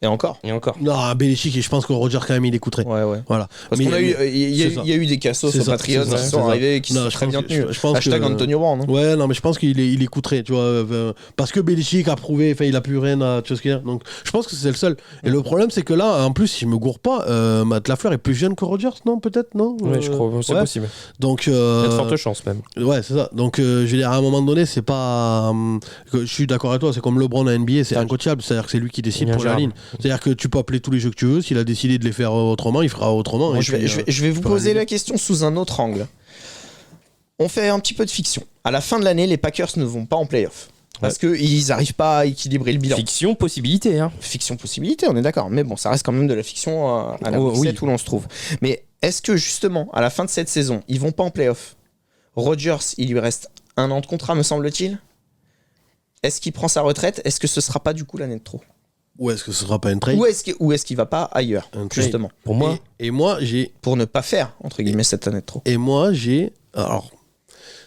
Et encore. Et encore. Non, Belichick, et je pense que Rodgers, quand même, il écouterait. Ouais. Voilà. Parce qu'on a eu, il y a eu des cassos C'est aux ça, Patriots c'est ça, qui c'est sont ça. arrivés et qui Non, sont je très pense bien que- tenus. je pense Hashtag que- Antonio Brown. Hein. Ouais, non, mais je pense qu'il écouterait, tu vois, parce que Belichick a prouvé, enfin, il a plus rien à, tu vois ce qu'il y a. Donc, je pense que c'est le seul. Et le problème, c'est que là, en plus, si je me gourre pas, Matt Lafleur est plus jeune que Rodgers, non, peut-être, non Ouais, je crois, c'est ouais. possible. Donc, Il y a de fortes chances même. ouais, c'est ça. Donc, je veux dire, à un moment donné, c'est pas. Je suis d'accord avec toi, c'est comme LeBron à NBA, c'est incoachable. C'est-à-dire que c'est lui qui décide pour la Ingérable. ligne. C'est-à-dire que tu peux appeler tous les jeux que tu veux. S'il a décidé de les faire autrement, il fera autrement. Bon, et je vais vous peux poser rien la question sous un autre angle. On fait un petit peu de fiction. À la fin de l'année, les Packers ne vont pas en playoff. Parce qu'ils n'arrivent pas à équilibrer le bilan. Fiction, possibilité. Hein. Fiction possibilité, on est d'accord. Mais bon, ça reste quand même de la fiction à la Oh, oui. 7 où l'on se trouve. Mais est-ce que justement, à la fin de cette saison, ils vont pas en playoff? Rodgers, il lui reste 1 an de contrat, me semble-t-il. Est-ce qu'il prend sa retraite? Est-ce que ce sera pas du coup l'année de trop? Ou est-ce que ce sera pas un trade? Ou est-ce qu'il va pas ailleurs, Un trade. justement, Pour moi, Et moi, j'ai. pour ne pas faire, entre guillemets, cette année de trop? Alors,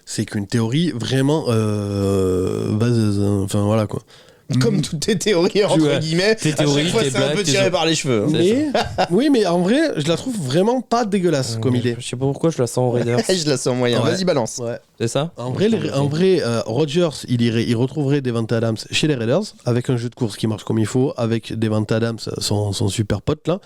c'est qu'une théorie vraiment vaseuse. Hein. Enfin, voilà quoi. Comme toutes tes théories, entre guillemets. Tes théories, à chaque fois, tes c'est un peu blagues, tes tiré jeux. par les cheveux. Mais, oui, mais en vrai, je la trouve vraiment pas dégueulasse comme idée. Je sais pas pourquoi je la sens aux Raiders. Je la sens moyen. Ouais. Vas-y, balance. Ouais. C'est ça? En vrai, Rodgers, il retrouverait Devante Adams chez les Raiders avec un jeu de course qui marche comme il faut, avec Devante Adams, son super pote là.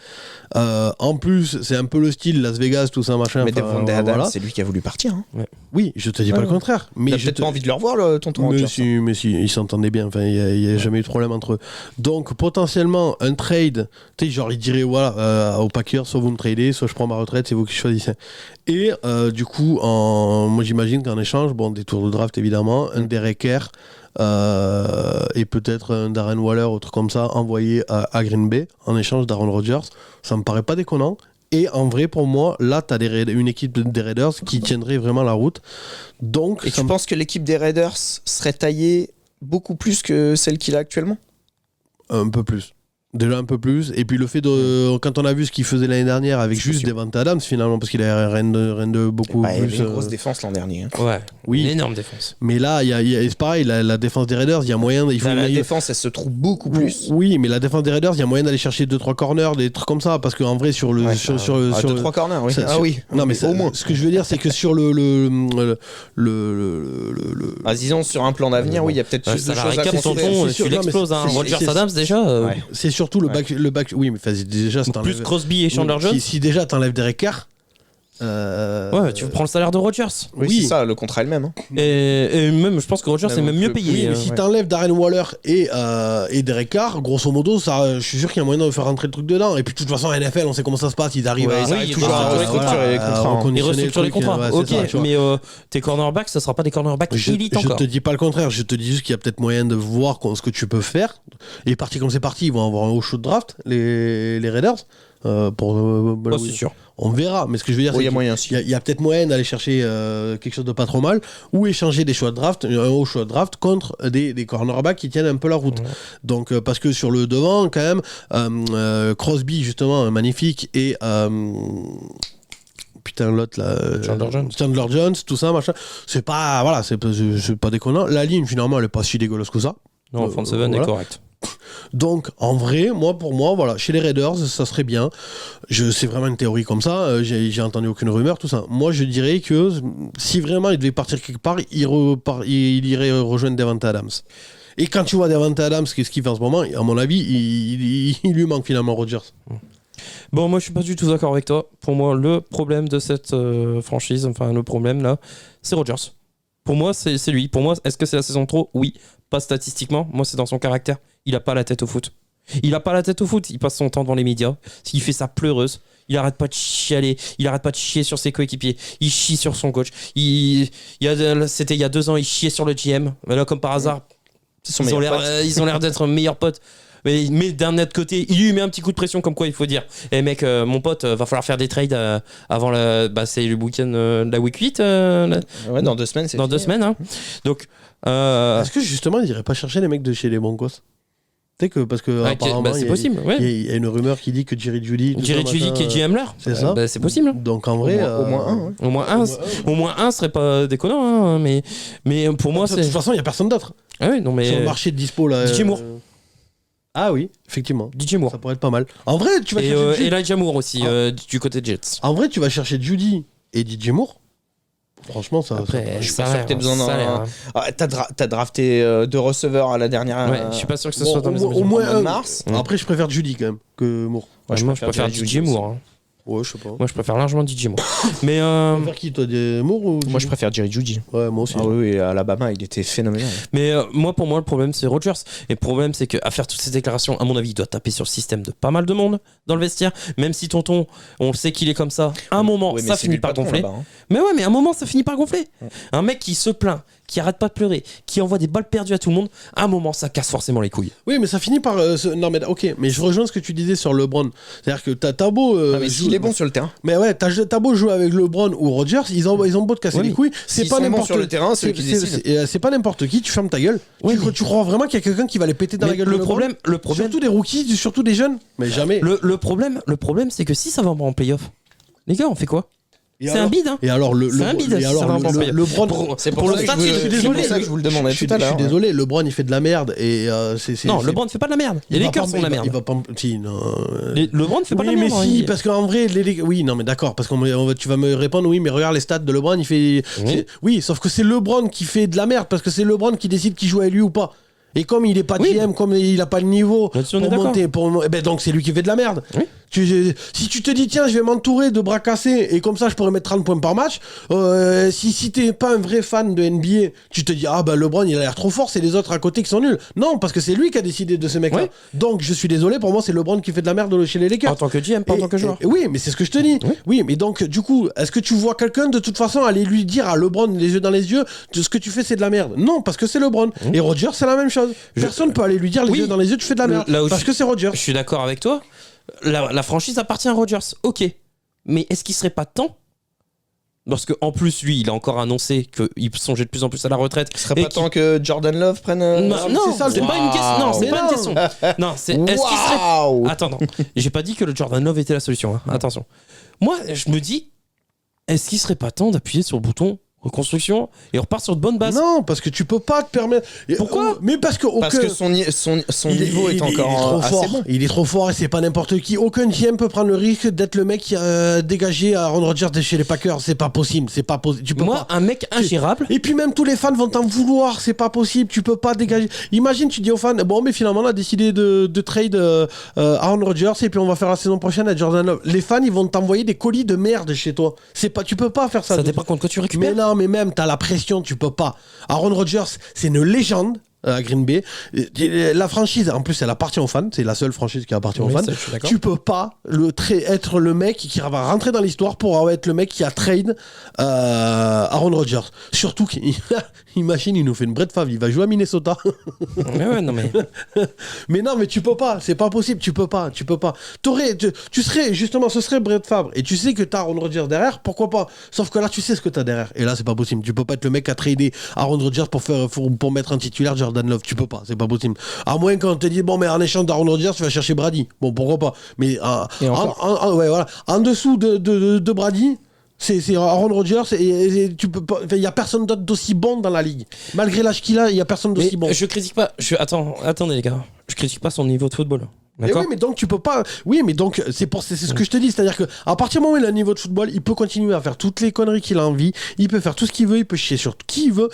En plus, c'est un peu le style Las Vegas, tout ça machin. Mais enfin, Devante Adams, voilà. c'est lui qui a voulu partir. Hein. Oui, je te dis pas Ouais, le contraire. Mais T'as je peut-être te... pas envie de le revoir, le tonton Rodgers. mais si, ils s'entendaient bien. Enfin, il y a jamais eu de problème entre eux. Donc potentiellement un trade, tu sais, genre il dirait voilà aux Packers, soit vous me tradez, soit je prends ma retraite, c'est vous qui choisissez. Et du coup, moi j'imagine qu'en échange, bon, des tours de draft évidemment, un Derek Carr et peut-être un Darren Waller, autre comme ça, envoyé à Green Bay en échange d'Aaron Rodgers. Ça me paraît pas déconnant. Et en vrai, pour moi, là, tu as une équipe des Raiders qui tiendrait vraiment la route. Donc, Et tu penses que l'équipe des Raiders serait taillée beaucoup plus que celle qu'il a actuellement? un peu plus. Déjà un peu plus. Et puis le fait de. Quand on a vu ce qu'il faisait l'année dernière avec C'est juste possible. Devante Adams, finalement, parce qu'il a rien de beaucoup Bah, il y avait plus. une grosse défense l'an dernier. Hein. Ouais. Oui. Une énorme défense. Mais là, c'est pareil, la défense des Raiders, il y a moyen. Il faut Là, la il- défense, elle se trouve beaucoup plus. Oui, mais la défense des Raiders, il y a moyen d'aller chercher 2-3 corners, des trucs comme ça. Parce qu'en vrai, sur le. Ouais, sur, ah, sur, ah, sur- 2-3 corners, oui. ça- Ah sur- oui. Non, mais au moins. ce que je veux dire, c'est que sur le Ah, disons, sur un plan d'avenir, oui, il y a peut-être plus de Ça la choses à récap, construire. tonton, c'est tu sûr, non, mais l'exploses. Hein. c'est- Rodgers c'est- Adams, déjà. Ouais. c'est surtout le back. Oui, mais déjà, c'est Plus Crosby et Chandler Jones. Si déjà t'enlèves Derek Carr. Ouais, tu prends le salaire de Rodgers. Oui, Oui. c'est ça, le contrat est le même. Hein. Et même, je pense que Rodgers Même est même mieux le- payé. Oui, mais si t'enlèves Darren Waller et Derek Carr, grosso modo, ça, je suis sûr qu'il y a moyen de faire rentrer le truc dedans. Et puis de toute façon, NFL, on sait comment ça se passe. Ils arrivent Ouais, à, ils arrivent oui, toujours à restructurer les contrats, hein. Ils restructurent les contrats. Ouais, Ok, c'est ça, tu vois. mais tes cornerbacks, ce sera pas des cornerbacks Je élites encore. te dis pas le contraire, je te dis juste qu'il y a peut-être moyen de voir ce que tu peux faire. Et parti comme c'est parti, ils vont avoir un haut show de draft, les Raiders. Oh, c'est sûr. On verra, mais ce que je veux dire, Oui, il y c'est a moyen aussi. qu'il y a peut-être moyen d'aller chercher quelque chose de pas trop mal ou échanger des choix de draft, un haut choix de draft contre des cornerbacks qui tiennent un peu la route. Ouais. Donc, parce que sur le devant, quand même, Crosby, justement, magnifique, et putain, l'autre là. Chandler Jones, tout ça, machin. C'est pas, voilà, c'est pas déconnant. La ligne, finalement, elle est pas si dégueulasse que ça. Non, front seven est voilà. correct. Donc, en vrai, pour moi, voilà, chez les Raiders, ça serait bien. C'est vraiment une théorie comme ça. J'ai entendu aucune rumeur, tout ça. Moi, je dirais que si vraiment il devait partir quelque part, il irait rejoindre Devante Adams. Et quand tu vois Devante Adams, qu'est-ce qu'il fait en ce moment, à mon avis, il lui manque finalement Rodgers. Bon, moi je suis pas du tout d'accord avec toi. Pour moi, le problème de cette franchise, enfin le problème là, c'est Rodgers. Pour moi, c'est lui. Pour moi, est-ce que c'est la saison trop? Oui. Pas statistiquement. Moi, c'est dans son caractère. Il a pas la tête au foot. Il a pas la tête au foot. Il passe son temps devant les médias. Il fait sa pleureuse. Il arrête pas de chialer. Il arrête pas de chier sur ses coéquipiers. Il chie sur son coach. C'était il y a 2 ans, il chiait sur le GM. Mais là, comme par hasard, ils ont l'air d'être meilleurs potes. Mais d'un autre côté, il lui met un petit coup de pression comme quoi il faut dire mec, mon pote, va falloir faire des trades avant c'est le week-end, la week 8 Ouais, dans 2 semaines, c'est dans fini. 2 semaines. Hein. Donc, Est-ce que justement, il irait pas chercher les mecs de chez les Broncos? Tu sais que, parce que apparemment, c'est il y a- possible. Ouais. il y a une rumeur qui dit que Jerry Jeudy. tout Jerry ça, Jeudy machin, qui est GM là, c'est ça. c'est possible. Donc en vrai. Au moins un, ouais. Au moins un serait pas déconnant, hein, mais pour moi, De toute c'est. façon, il n'y a personne d'autre. Ah oui, non, mais. Sur le marché de dispo là. DJ Moore. Ah oui, effectivement. DJ Moore. Ça pourrait être pas mal. En vrai, tu vas Et chercher. Elijah Moore aussi, du côté de Jets. En vrai, tu vas chercher Judy et DJ Moore. Franchement, ça. Après, je suis ça pas a sûr l'air, que t'aies besoin ça a l'air, d'un. hein. Ah, t'as drafté 2 receveurs à la dernière. Ouais, je suis pas sûr que ce Bon, soit dans les au ambitions. moins mois de un. mars. Après, je préfère Judy quand même que Moore. Ouais, moi, je préfère DJ Moore. Hein. Ouais, je sais pas. Moi, je préfère largement DJ Moore. Mais Tu préfères qui, toi, Moore ou Moi, Judy je préfère Jerry Jeudy. Ouais, moi aussi. Ah oui, à Alabama, il était phénoménal. moi, pour moi, le problème, c'est Rodgers. Et le problème, c'est qu'à faire toutes ces déclarations, à mon avis, il doit taper sur le système de pas mal de monde dans le vestiaire. Même si tonton, on sait qu'il est comme ça, à un moment, Oui, mais ça c'est finit lui le par patron, gonfler. là-bas, hein. Mais ouais, mais à un moment, ça finit par gonfler. Un mec qui se plaint, qui arrête pas de pleurer, qui envoie des balles perdues à tout le monde, à un moment, ça casse forcément les couilles. Oui, mais ça finit par. Non, mais ok, mais je rejoins ce que tu disais sur LeBron. C'est-à-dire que t'as beau. Non, mais s'il est bon sur le terrain. Mais ouais, t'as beau jouer avec LeBron ou Rodgers, ils ont beau te casser Oui, les couilles. C'est s'ils pas sont bons n'importe sur le terrain, c'est eux qui décident. c'est pas n'importe qui, tu fermes ta gueule. Oui, mais- Tu crois vraiment qu'il y a quelqu'un qui va les péter dans Mais la gueule de le LeBron problème, Surtout des rookies, surtout des jeunes. Mais jamais. le problème, c'est que si ça va en playoff, les gars, on fait quoi? C'est un bide, hein. Et alors C'est un bide, et si alors ça va pas payer. LeBron, C'est Pour pour le ça que statut, je je suis vous- c'est désolé. pour ça que je vous le demandais je suis tout à l'heure. désolé, LeBron il fait de la merde et Non, LeBron ne fait pas de la merde. Les va Lakers pas- font de la il va- merde. Il va pas si non. LeBron ne fait pas de la Oui, mais merde. si, hein. parce qu'en vrai, oui, non, mais d'accord, parce que tu vas me répondre, oui, mais regarde les stats de LeBron, il fait. Oui, sauf que c'est LeBron qui fait de la merde, parce que c'est LeBron qui décide qui joue à lui ou pas. Et comme il est pas Oui. GM, comme il a pas le niveau Là-dessus, on est pour d'accord. monter, eh ben donc c'est lui qui fait de la merde. Oui. Si tu te dis tiens, je vais m'entourer de bras cassés et comme ça je pourrais mettre 30 points par match, si t'es pas un vrai fan de NBA, tu te dis ah bah LeBron il a l'air trop fort, c'est les autres à côté qui sont nuls. Non, parce que c'est lui qui a décidé de ce mec-là. Oui. Donc je suis désolé, pour moi c'est LeBron qui fait de la merde chez les Lakers. En tant que GM, pas en tant que joueur. Oui, mais c'est ce que je te dis. Oui, mais donc, du coup, est-ce que tu vois quelqu'un de toute façon aller lui dire à LeBron, les yeux dans les yeux, ce que tu fais, c'est de la merde? Non, parce que c'est LeBron. Et Rodgers, c'est la même chose. Personne peut aller lui dire les Oui. yeux dans les yeux, tu fais de la merde. Là où Parce que c'est Rodgers. Je suis d'accord avec toi. La franchise appartient à Rodgers. Ok. Mais est-ce qu'il serait pas temps? Parce qu'en plus, lui, il a encore annoncé qu'il songeait de plus en plus à la retraite. Ce serait Et pas temps que Jordan Love prenne. Non, c'est non, ça, c'est le pas une question. Non, c'est Mais pas une non. question. Non, c'est. Est-ce qu'il serait. Waouh. Attends, non. J'ai pas dit que le Jordan Love était la solution. Hein. Attention. Moi, je me dis, est-ce qu'il serait pas temps d'appuyer sur le bouton reconstruction et on repart sur de bonnes bases? Non, parce que tu peux pas te permettre. Pourquoi Mais parce que Parce que son niveau est il encore trop assez fort. bon. Il est trop fort et c'est pas n'importe qui. Aucun GM peut prendre le risque d'être le mec qui a dégagé Aaron Rodgers de chez les Packers. C'est pas possible. C'est pas possible. Tu peux Moi, pas. un mec ingérable. Et puis même tous les fans vont t'en vouloir, c'est pas possible, tu peux pas dégager. Imagine, tu dis aux fans, bon mais finalement on a décidé de trade Aaron Rodgers et puis on va faire la saison prochaine à Jordan Love. Les fans ils vont t'envoyer des colis de merde chez toi. C'est pas, tu peux pas faire ça. Ça dépend contre quoi tu récupères. Mais non, mais même t'as la pression, tu peux pas. Aaron Rodgers, c'est une légende. À Green Bay, la franchise en plus elle appartient aux fans, c'est la seule franchise qui appartient aux Oui, fans. ça, je suis d'accord. Tu peux pas être le mec qui va rentrer dans l'histoire pour être le mec qui a trade Aaron Rodgers. Surtout qu'imagine il nous fait une Brett Favre, il va jouer à Minnesota. Ouais, non mais. Mais non, mais tu peux pas, c'est pas possible, tu peux pas. Tu serais, justement, ce serait Brett Favre, et tu sais que t'as Aaron Rodgers derrière, pourquoi pas? Sauf que là, tu sais ce que t'as derrière, et là, c'est pas possible. Tu peux pas être le mec à trader Aaron Rodgers pour mettre un titulaire Jordan Love, tu peux pas, c'est pas possible. À moins qu'on te dise, bon, mais en échange d'Aaron Rodgers, tu vas chercher Brady. Bon, pourquoi pas? Mais ouais, voilà. En dessous de Brady, c'est Aaron Rodgers et tu peux pas. Il y a personne d'autre d'aussi bon dans la ligue. Malgré l'âge qu'il a, il y a personne d'aussi bon. Je critique pas. Attendez les gars. Je critique pas son niveau de football. Et D'accord. oui, mais donc tu peux pas. Oui, mais donc c'est ce que je te dis, c'est-à-dire que à partir du moment où il a un niveau de football, il peut continuer à faire toutes les conneries qu'il a envie, il peut faire tout ce qu'il veut, il peut chier sur qui il veut.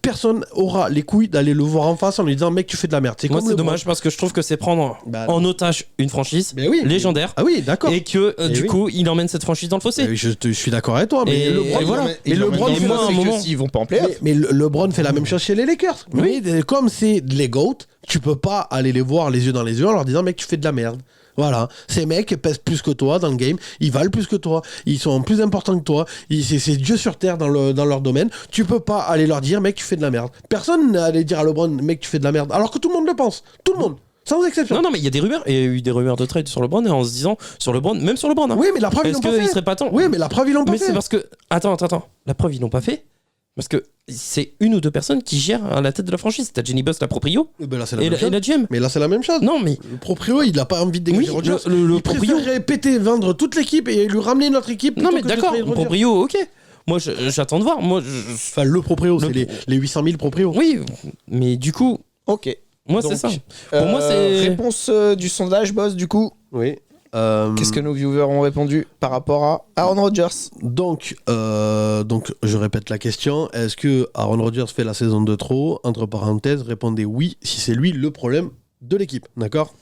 Personne aura les couilles d'aller le voir en face en lui disant mec tu fais de la merde. Moi comme c'est dommage parce que je trouve que c'est prendre en otage une franchise légendaire. Ah oui, d'accord. Et que du coup il emmène cette franchise dans le fossé. Je suis d'accord avec toi, mais Et LeBron, voilà. mais LeBron, et moi, à un moment, s'ils vont pas en playoff. mais LeBron fait la même chose chez les Lakers. Oui. Mais comme c'est les GOAT, tu peux pas aller les voir les yeux dans les yeux en leur disant mec tu fais de la merde. Voilà, ces mecs pèsent plus que toi dans le game, ils valent plus que toi, ils sont plus importants que toi, c'est Dieu sur terre dans leur domaine. Tu peux pas aller leur dire mec tu fais de la merde. Personne n'a allé dire à LeBron mec tu fais de la merde, alors que tout le monde le pense, tout le monde, sans exception. Non, mais il y a des rumeurs. Il y a eu des rumeurs de trade sur LeBron et en se disant sur LeBron, même sur LeBron. Hein. Oui, mais la preuve ils l'ont Est-ce pas qu'il fait. serait pas temps? Oui, mais la preuve ils l'ont pas Mais fait. c'est parce que attends. La preuve ils l'ont pas fait. Parce que c'est une ou deux personnes qui gèrent à la tête de la franchise. T'as Jenny Buss, la proprio, Ben là, c'est la et même chose. la GM. Mais là c'est la même chose. Non, mais Le proprio, il a pas envie de dégager Oui, Rodgers. le il proprio. préférerait péter, vendre toute l'équipe et lui ramener notre équipe. non, plutôt mais que de d'accord, trade Rodgers. proprio, ok. Moi, j'attends de voir. Moi, Enfin, le proprio, c'est les 800 000 proprios. oui, mais du coup, Ok. moi, Donc, c'est ça. Pour moi, c'est Réponse du sondage, boss, du coup. Oui. Qu'est-ce que nos viewers ont répondu par rapport à Aaron Rodgers? Donc, je répète la question. Est-ce que Aaron Rodgers fait la saison de trop? Entre parenthèses, répondez oui si c'est lui le problème de l'équipe. D'accord?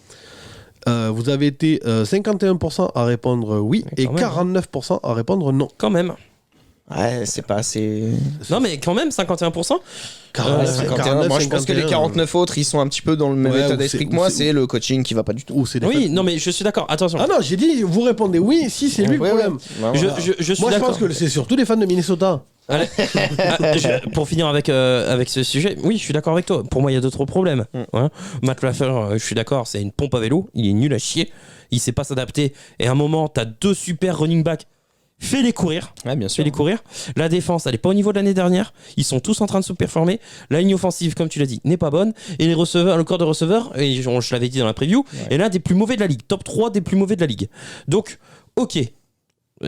Vous avez été 51% à répondre oui Quand et même. 49% à répondre non. quand même. Ouais, c'est pas assez. Non, mais quand même, 51%. 51. Moi, je pense que les 49 autres, ils sont un petit peu dans le même Ouais, état ou d'esprit c'est- que moi. ou c'est- C'est le coaching qui va pas du tout. Ou c'est des Oui, fans. non, mais je suis d'accord. Attention. Ah non, j'ai dit, vous répondez oui si c'est lui le Ouais, problème. ouais. je, Voilà. je suis Moi, je d'accord. pense que c'est surtout les fans de Minnesota. Allez. Pour finir avec ce sujet, oui, je suis d'accord avec toi. Pour moi, il y a d'autres problèmes. Hein. Matt Lafleur, je suis d'accord, c'est une pompe à vélo. Il est nul à chier. Il sait pas s'adapter. Et à un moment, t'as deux super running backs. Fais-les courir. Ouais, bien sûr. Fais-les courir. La défense, elle est pas au niveau de l'année dernière. Ils sont tous en train de sous-performer. La ligne offensive, comme tu l'as dit, n'est pas bonne. Et les receveurs, le corps de receveurs, et je l'avais dit dans la preview, est l'un des plus mauvais de la ligue. Top 3 des plus mauvais de la ligue. Donc, ok.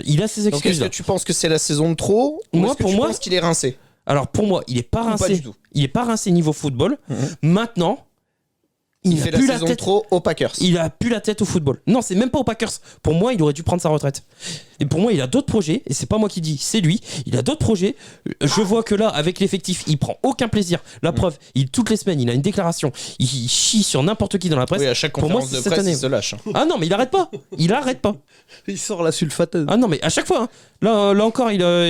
Il a ses Donc excuses. est-ce que tu penses que c'est la saison de trop ou Moi, est-ce que pour tu moi- penses qu'il est rincé? Alors pour moi, il est pas Ou pas rincé. du tout. Il est pas rincé niveau football. Mhm. Maintenant, il Il n'a fait la plus la saison de tête. trop aux Packers. Il a plus la tête au football. Non, c'est même pas aux Packers. Pour moi, il aurait dû prendre sa retraite. Et pour moi, il a d'autres projets. Et c'est pas moi qui dis, c'est lui. Il a d'autres projets. Je vois que là, avec l'effectif, il prend aucun plaisir. La preuve, toutes les semaines, il a une déclaration. Il chie sur n'importe qui dans la presse. Oui, à chaque Pour moi, conférence c'est de cette presse, année. il se lâche. Ah non, mais il arrête pas. Il arrête pas. Il sort la sulfateuse. Ah non, mais à chaque fois. Hein. Là encore, il a.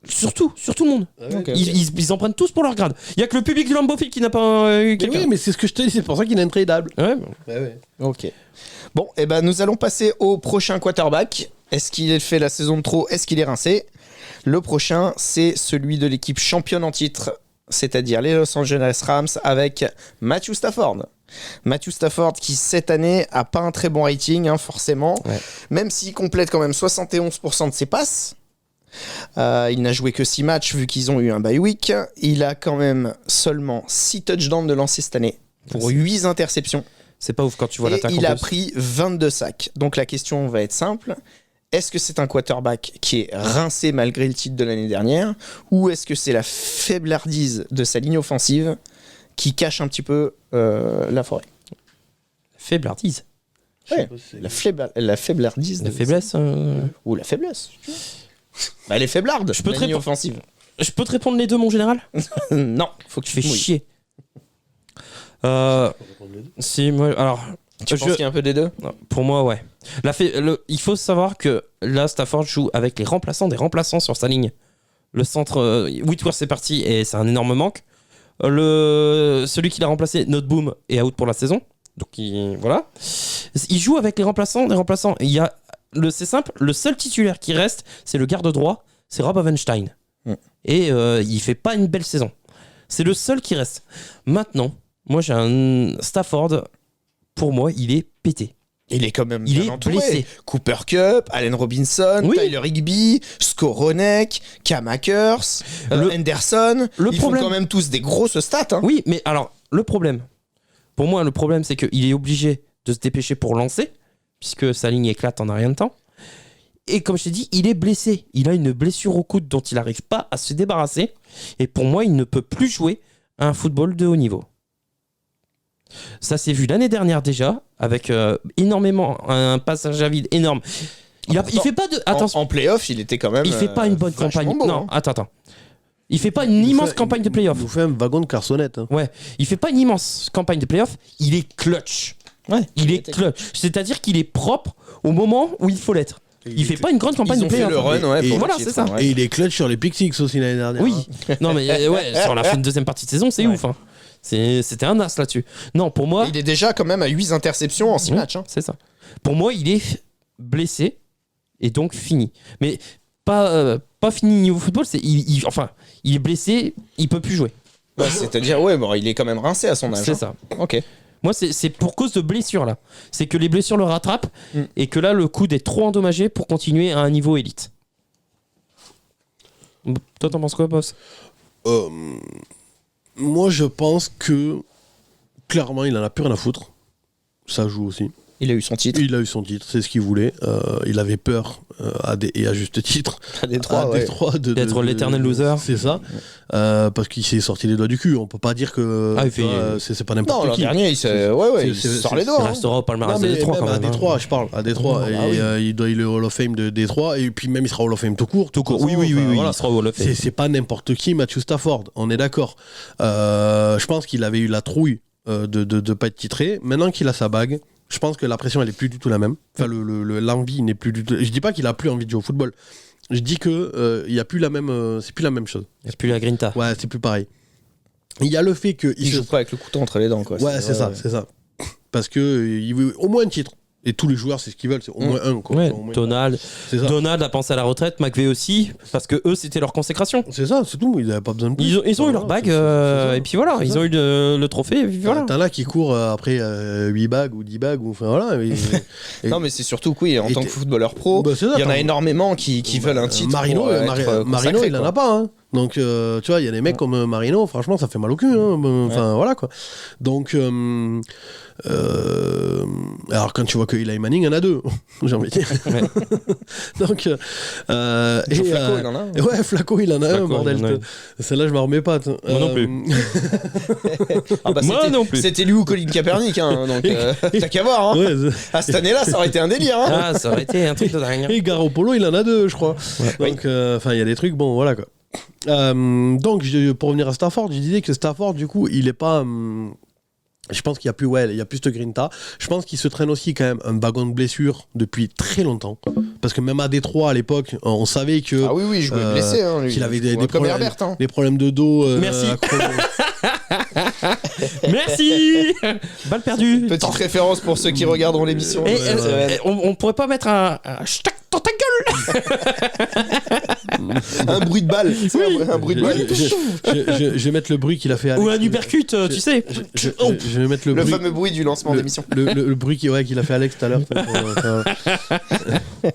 Sur tout le monde. Ok. Ils en prennent tous pour leur grade. Il y a que le public du Lambeau Field qui n'a pas eu Mais quelqu'un. oui, mais c'est ce que je te dis, c'est pour ça qu'il est intradable. Ouais. Ok. Bon, et ben nous allons passer au prochain quarterback. Est-ce qu'il fait la saison de trop? Est-ce qu'il est rincé? Le prochain, c'est celui de l'équipe championne en titre, c'est-à-dire les Los Angeles Rams avec Matthew Stafford. Matthew Stafford qui cette année a pas un très bon rating, hein, forcément, Ouais. même s'il complète quand même 71% de ses passes. Il n'a joué que 6 matchs vu qu'ils ont eu un bye week. Il a quand même seulement 6 touchdowns de lancés cette année pour 8 interceptions. C'est pas ouf quand tu vois Et l'attaque. il en a plus. pris 22 sacs. Donc la question va être simple. Est-ce que c'est un quarterback qui est rincé malgré le titre de l'année dernière ou est-ce que c'est la faiblardise de sa ligne offensive qui cache un petit peu la forêt? Faiblardise. Ouais, la faiblardise. La de- faiblesse. Ou la faiblesse. Bah, elle est faiblarde, Je peux la te ligne répondre. offensive. Je peux te répondre les deux, mon général? Non, faut que Tu tu fais te mouilles. chier. Si, moi, alors. Tu penses qu'il y a un peu des deux? Pour moi, ouais. Il faut savoir que là, Stafford joue avec les remplaçants des remplaçants sur sa ligne. Le centre, Whitworth c'est parti et c'est un énorme manque. Celui qui l'a remplacé, Noteboom, est out pour la saison. Donc voilà. Il joue avec les remplaçants des remplaçants. Et c'est simple, le seul titulaire qui reste, c'est le garde droit, c'est Rob Havenstein. Et il fait pas une belle saison. C'est le seul qui reste. Maintenant, moi j'ai un Stafford, pour moi, il est pété. Il est quand même Il bien est entouré. blessé. Cooper Kupp, Allen Robinson, Oui. Tyler Higbee, Skoronek, Cam Akers, Henderson. Ils font quand même tous des grosses stats. Hein. Oui, mais alors, pour moi, le problème, c'est qu'il est obligé de se dépêcher pour lancer, puisque sa ligne éclate en un rien de temps. Et comme je t'ai dit, il est blessé. Il a une blessure au coude dont il n'arrive pas à se débarrasser. Et pour moi, il ne peut plus jouer à un football de haut niveau. Ça s'est vu l'année dernière déjà, avec énormément, un passage à vide énorme. Il fait pas de... Attention, En playoff, il était quand même. il fait pas une bonne vachement campagne. beau, Non, hein. attends. Il fait pas une immense campagne de playoff. Il nous fait un wagon de carçonnette. Hein. Ouais, il fait pas une immense campagne de playoff, il est clutch. Ouais, Il est clutch. C'est-à-dire qu'il est propre au moment où il faut l'être. Il fait pas une grande campagne Ils de ont fait playoff. le run, ouais. Et pour le voilà, titre, c'est ça. ouais. Et il est clutch sur les pick six aussi l'année dernière. Oui. hein. Non mais ouais, sur la fin de deuxième partie de saison, c'est ouf. Hein. C'était un as là-dessus. Non, pour moi, Il est déjà quand même à 8 interceptions en 6 oui, matchs. Hein. c'est ça. Pour moi, il est blessé et donc fini. Mais pas fini niveau football, il est blessé, il peut plus jouer. Ouais, c'est-à-dire, ouais, bon, il est quand même rincé à son âge. C'est hein. ça. Ok. Moi, c'est pour cause de blessures là. C'est que les blessures le rattrapent et que là, le coude est trop endommagé pour continuer à un niveau élite. Toi, t'en penses quoi, boss? Moi, je pense que clairement, il en a plus rien à foutre. Ça joue aussi. Il a eu son titre. Il a eu son titre, c'est ce qu'il voulait. Il avait peur, et à juste titre, À Détroit, à ouais. Détroit D'être l'éternel loser. C'est ça. Parce qu'il s'est sorti les doigts du cul. On peut pas dire que Ah, il fait- c'est pas Non, n'importe l'an qui. dernier, il sort les Il doigts. hein. restera au palmarès Non, de mais Détroit même quand à même. hein. Détroit, je parle, à Détroit. Ah oui. Et il est au Hall of Fame de Détroit. Et puis même, il sera au Hall of Fame tout court. Tout court. de toute Oui, façon. Enfin, voilà. il sera au Hall of Fame. C'est pas n'importe qui, Matthew Stafford. On est d'accord. Je pense qu'il avait eu la trouille de pas être titré. Maintenant qu'il a sa bague, je pense que la pression elle est plus du tout la même. Enfin, l'envie n'est plus du tout. Je dis pas qu'il a plus envie de jouer au football. Je dis que il y a plus la même. C'est plus la même chose. C'est plus la Grinta. Ouais, c'est plus pareil. Il y a le fait que Il joue pas avec le couteau entre les dents, quoi. Ouais, c'est ça, c'est ça. Parce que il veut au moins un titre. Et tous les joueurs, c'est ce qu'ils veulent, c'est au moins un. Quoi. Ouais, Au moins- Donald. C'est ça. Donald a pensé à la retraite, McVeigh aussi, parce que eux, c'était leur consécration. C'est ça, c'est tout. Ils n'avaient pas besoin de plus. Ils ont eu leur bague, et puis voilà, ils ont eu le trophée, et puis voilà. T'en as qui courent après 8 bagues ou 10 bagues, ou enfin voilà. Non, mais c'est surtout que oui, en Et tant que footballeur pro, Bah, c'est ça, il y en a t'en- énormément qui veulent un titre. Marino, pour être Marino consacré, il en quoi. a pas. Hein. Donc, tu vois, il y a des mecs comme Marino, franchement, ça fait mal au cul. Enfin, voilà, quoi. Donc, alors, quand tu vois que Eli Manning en a 2, j'ai envie de dire. Ouais. Donc, Flacco, il en a un. Ouais, Flacco, il en a Flacco, un, bordel. il en a un. Celle-là, je m'en remets pas. Moi non plus. Moi non plus. C'était lui ou Colin Kaepernick, hein, donc t'as qu'à voir. Hein. Ouais, Cette année-là, ça aurait été un délire. Hein. Ah, ça aurait été un truc de dingue. et Garoppolo, il en a 2, je crois. Ouais. Donc, enfin, il y a des trucs, bon, voilà, quoi. Donc, pour revenir à Stafford, je disais que Stafford, du coup, il est pas. Je pense qu'il y a plus, il y a plus de grinta. Je pense qu'il se traîne aussi quand même un bagon de blessures depuis très longtemps. Parce que même à Détroit à l'époque, on savait que. Ah oui, je me blessé. Hein, qu'il avait des comme problèmes, Herbert. Hein. des problèmes de dos. Merci. Merci. Balle perdue. Petite référence pour ceux qui regarderont l'émission. Et, on pourrait pas mettre un hashtag dans ta gueule. Un bruit de balle. Tu sais, un bruit de balle. Je vais mettre le bruit qu'il a fait. Alex. Ou un uppercut, tu sais. Je vais mettre Le fameux bruit du lancement d'émission. Le bruit qu'il a fait Alex tout à l'heure.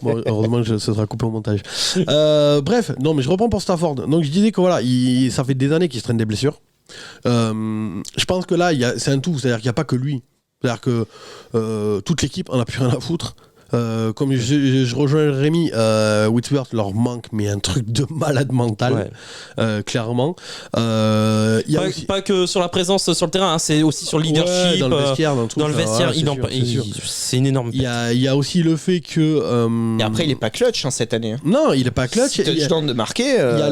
Bon, heureusement que ce sera coupé au montage. Bref, non, mais je reprends pour Stafford. Donc je disais que voilà, ça fait des années qu'il se traîne des blessures. Je pense que là, c'est un tout. C'est-à-dire qu'il n'y a pas que lui. C'est-à-dire que toute l'équipe en a plus rien à foutre. Comme je rejoins Rémi, Whitworth leur manque, mais un truc de malade mental, clairement. Y a aussi... pas que sur la présence sur le terrain, hein, c'est aussi sur le leadership, dans le vestiaire, dans le vestiaire, c'est une énorme. Il y a aussi le fait que. Et après, il est pas clutch hein, cette année. Non, il est pas clutch. Si touchdown de marquer, il y a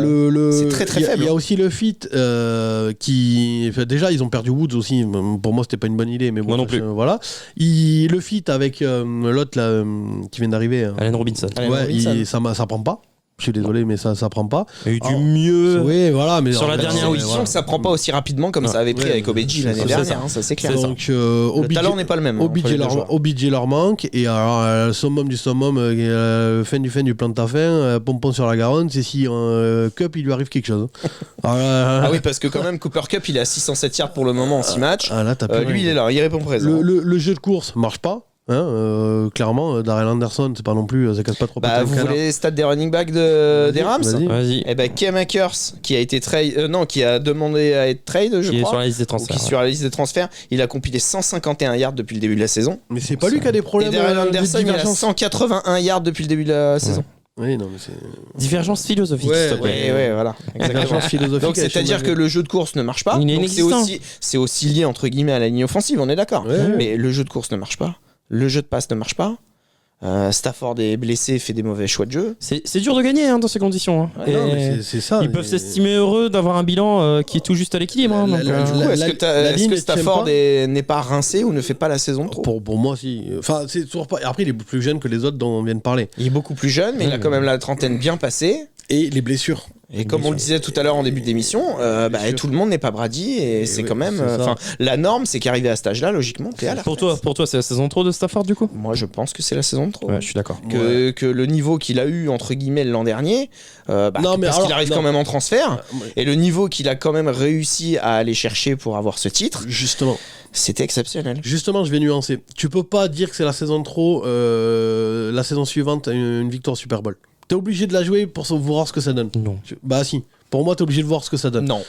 c'est très très faible. Il y a aussi le fit qui. Enfin, déjà, ils ont perdu Woods aussi. Pour moi, c'était pas une bonne idée, mais bon, moi non plus. Voilà. Le fit avec l'autre là. Qui vient d'arriver. Allen Robinson. Ça prend pas. Je suis désolé, mais ça prend pas. Il y a eu du mieux. Oui, voilà, mais sur la dernière audition, voilà. ça prend pas aussi rapidement comme ça avait pris avec OBJ l'année dernière. Ça c'est clair. Donc, le talent n'est pas le même. OBJ leur manque et alors le summum du summum, fin du plan de ta fin, pompon sur la Garonne, c'est si Cup il lui arrive quelque chose. Ah oui, parce que quand même Cooper Cup il est à 607 yards pour le moment en 6 matchs. Lui il est là, il répond présent. Le jeu de course marche pas. Clairement, Darrell Anderson, c'est pas non plus, ça casse pas trop. Vous voulez les stats des running backs des Rams? Vas-y. Et Cam Akers, qui a été qui a demandé à être trade, je crois. Qui est sur la liste des transferts. Qui est sur la liste des transferts. Il a compilé 151 yards depuis le début de la saison. Mais c'est pas lui qui a des problèmes. Et Darrell Anderson, il a 181 yards depuis le début de la saison. Oui, non, mais c'est. Divergence philosophique. Ouais, voilà. Divergence philosophique. Donc, c'est-à-dire que le jeu de course ne marche pas. Donc, c'est aussi lié, entre guillemets, à la ligne offensive, on est d'accord. Mais le jeu de course ne marche pas. Le jeu de passe ne marche pas. Stafford est blessé, fait des mauvais choix de jeu. C'est dur de gagner dans ces conditions. Hein. Non, mais c'est ça. Ils peuvent s'estimer heureux d'avoir un bilan qui est tout juste à l'équilibre. Hein, est-ce que Stafford n'est pas rincé ou ne fait pas la saison trop? Pour moi, si. Enfin, c'est toujours pas. Après, il est plus jeune que les autres dont on vient de parler. Il est beaucoup plus jeune, mais il a quand même la trentaine bien passée. Et les blessures. Et comme on le disait tout à l'heure en début d'émission, tout le monde n'est pas Brady et c'est quand même. La norme, c'est qu'arrivé à cet âge-là, logiquement, t'es à la retraite. Pour toi, c'est la saison trop de Stafford du coup? Moi, je pense que c'est la saison de trop. Ouais, je suis d'accord. Que le niveau qu'il a eu entre guillemets l'an dernier, parce qu'il arrive quand même en transfert, et le niveau qu'il a quand même réussi à aller chercher pour avoir ce titre. Justement. C'était exceptionnel. Justement, je vais nuancer. Tu peux pas dire que c'est la saison de trop. La saison suivante, une victoire Super Bowl. T'es obligé de la jouer pour voir ce que ça donne. Non. Bah si. Pour moi, t'es obligé de voir ce que ça donne. Non.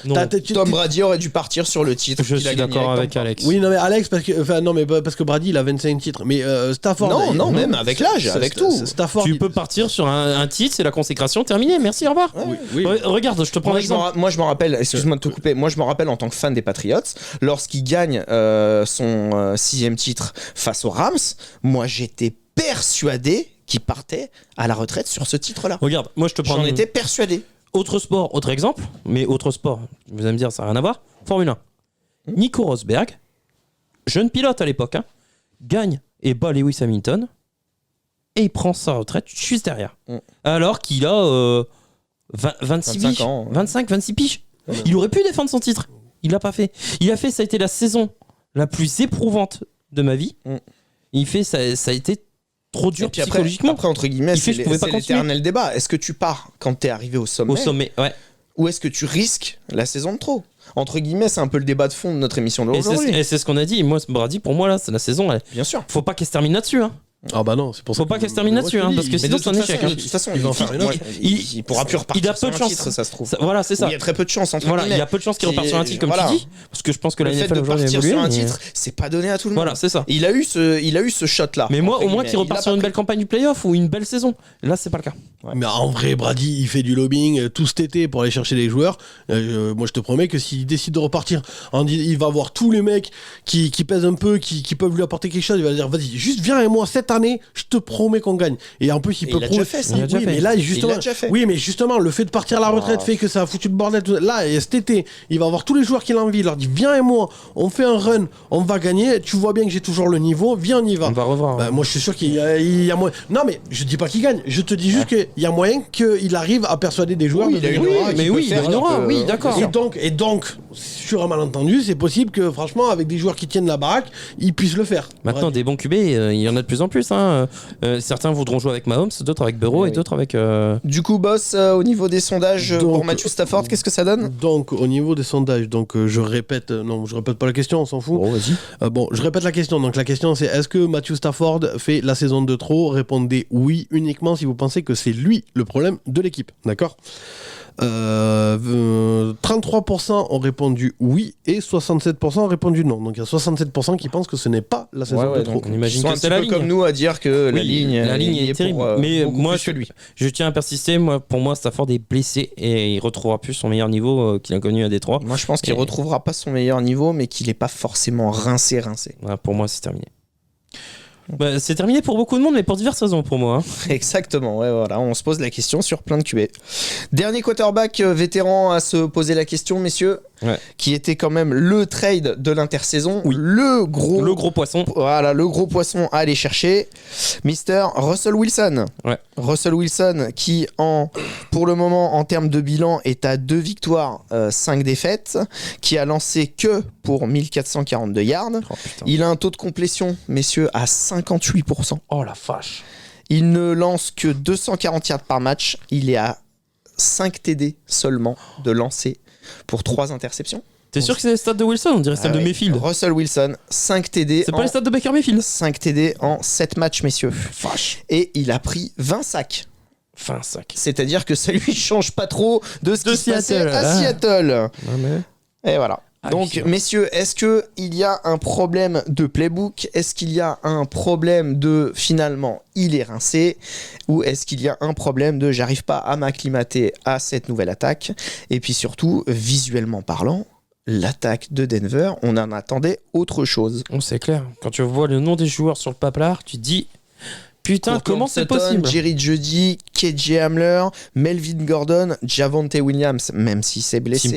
Tom Brady aurait dû partir sur le titre. Je suis d'accord avec Alex. Oui, non mais Alex, parce que Brady il a 25 titres. Mais Stafford. Non, même avec l'âge, avec tout. Stafford. Tu peux partir sur un titre, c'est la consécration terminée. Merci, au revoir. Oui. Regarde, je te prends l'exemple. Moi, je me rappelle. Excuse-moi de te couper. Moi, je me rappelle en tant que fan des Patriots, lorsqu'il gagne son 6e titre face aux Rams. Moi, j'étais persuadé qu'il partait à la retraite sur ce titre-là. Regarde, moi je te prends. J'en étais persuadé. Autre sport, autre exemple, mais autre sport, vous allez me dire, ça n'a rien à voir. Formule 1. Nico Rosberg, jeune pilote à l'époque, gagne et bat Lewis Hamilton, et il prend sa retraite juste derrière. Alors qu'il a 26 piges. Ans. 25, 26 piges. Il aurait pu défendre son titre. Il l'a pas fait. Ça a été la saison la plus éprouvante de ma vie. Il fait, ça a été trop dur psychologiquement. Après, entre guillemets, c'est l'éternel débat. Est-ce que tu pars quand t'es arrivé au sommet, ouais. Ou est-ce que tu risques la saison de trop? Entre guillemets, c'est un peu le débat de fond de notre émission d'aujourd'hui. Et c'est ce qu'on a dit. Moi, Brady, pour moi, là, c'est la saison. Bien sûr. Faut pas qu'elle se termine là-dessus. Hein. Ah bah non, c'est pour ça. Faut pas qu'elle se termine là-dessus, hein, parce que Mais sinon de c'est un toute échec. façon, hein. de toute façon, Il va en faire une autre. il pourra plus repartir il a peu sur de un chance. titre, ça se trouve. Voilà, c'est ça. Il y a très peu de chance entre Voilà, il y guillemets. a peu de chances qu'il Qui- reparte sur un titre, comme voilà. tu dis, parce que je pense que la Le fait NFL de aujourd'hui a partir évolué. sur un mais- titre, c'est pas donné à tout le monde. Voilà, c'est ça. Il a eu ce shot-là. Mais moi, entre au moins guillemets. qu'il reparte Il sur l'a une pas belle campagne du playoff ou une belle saison. Là, c'est pas le cas. Mais en vrai, Brady, il fait du lobbying tout cet été pour aller chercher les joueurs. Moi, je te promets que s'il décide de repartir, il va voir tous les mecs qui pèsent un peu, qui peuvent lui apporter quelque chose. Il va dire, vas-y, juste viens et moi cette année, je te promets qu'on gagne. Et en plus, il Et peut il l'a déjà fait, ça. Il l'a déjà Oui, fait. mais là, justement, Il l'a déjà fait. oui, mais justement, le fait de partir à la retraite fait que ça a foutu le bordel. Là, et cet été, il va voir tous les joueurs qu'il a envie. Il leur dit, viens et moi, on fait un run, on va gagner. Tu vois bien que j'ai toujours le niveau. Viens, on y va. On va revoir. Bah, moi, je suis sûr qu'il y a moyen. Non, mais je dis pas qu'il gagne. Je te dis juste qu'il y a moyen qu'il arrive à persuader des joueurs. Oui, de il a dire, une aura oui, qui mais peut oui, il a faire une aura, que- oui, d'accord. et donc, sur un malentendu, c'est possible que, franchement, avec des joueurs qui tiennent la baraque, ils puissent le faire. Maintenant, des bons QB, il y en a de plus en plus. Hein. Certains voudront jouer avec Mahomes, d'autres avec Burrow Oui. et d'autres avec. Du coup, boss, au niveau des sondages Donc, pour Matthew Stafford, qu'est-ce que ça donne? Donc, au niveau des sondages, je répète, non, je répète pas la question, on s'en fout. Oh, vas-y. Bon, je répète la question. Donc, la question, c'est est-ce que Matthew Stafford fait la saison de trop? Répondez oui uniquement si vous pensez que c'est lui le problème de l'équipe. D'accord? 33% ont répondu oui et 67% ont répondu non. Donc il y a 67% qui pensent que ce n'est pas la saison de trop. donc, On imagine ils sont que un c'est petit la peu ligne. comme nous à dire que la Oui, ligne est est terrible. pour, Mais beaucoup moi, plus que lui. je tiens à persister. Pour moi, Stafford est blessé et il retrouvera plus son meilleur niveau qu'il a connu à Détroit. Moi, je pense qu'il Et- retrouvera pas son meilleur niveau, mais qu'il est pas forcément rincé. Voilà, pour moi, c'est terminé. Bah, c'est terminé pour beaucoup de monde, mais pour diverses raisons pour moi. hein. Exactement, ouais, voilà, on se pose la question sur plein de QB. Dernier quarterback vétéran à se poser la question, messieurs, Ouais. qui était quand même le trade de l'intersaison, Oui. le gros poisson. Voilà, le gros poisson à aller chercher, Mr. Russell Wilson. Ouais. Russell Wilson qui, pour le moment, en termes de bilan, est à 2 victoires, 5 défaites, qui a lancé que pour 1442 yards. Oh, putain. Il a un taux de complétion, messieurs, à 58%. Oh la vache. Il ne lance que 240 yards par match. Il est à 5 TD seulement de lancer pour 3 interceptions. T'es sûr que c'est les stats de Wilson? On dirait celle de ouais. Mayfield. Russell Wilson, 5 TD. C'est pas les stats de Baker Mayfield? 5 TD en 7 matchs, messieurs. Vache. Et il a pris 20 sacs. Fin sac. C'est-à-dire que ça lui change pas trop de ce De qui se passait Seattle, à ah. Seattle. mais... Et voilà. Ah, Donc, bien. messieurs, est-ce qu'il y a un problème de playbook? Est-ce qu'il y a un problème de, finalement, il est rincé? Ou est-ce qu'il y a un problème de, j'arrive pas à m'acclimater à cette nouvelle attaque? Et puis surtout, visuellement parlant, l'attaque de Denver, on en attendait autre chose. C'est clair. Quand tu vois le nom des joueurs sur le paplard, tu te dis putain, Courtland comment c'est Sutton, possible? Jerry Jeudy, KJ Hamler, Melvin Gordon, Javonte Williams, même s'il s'est blessé.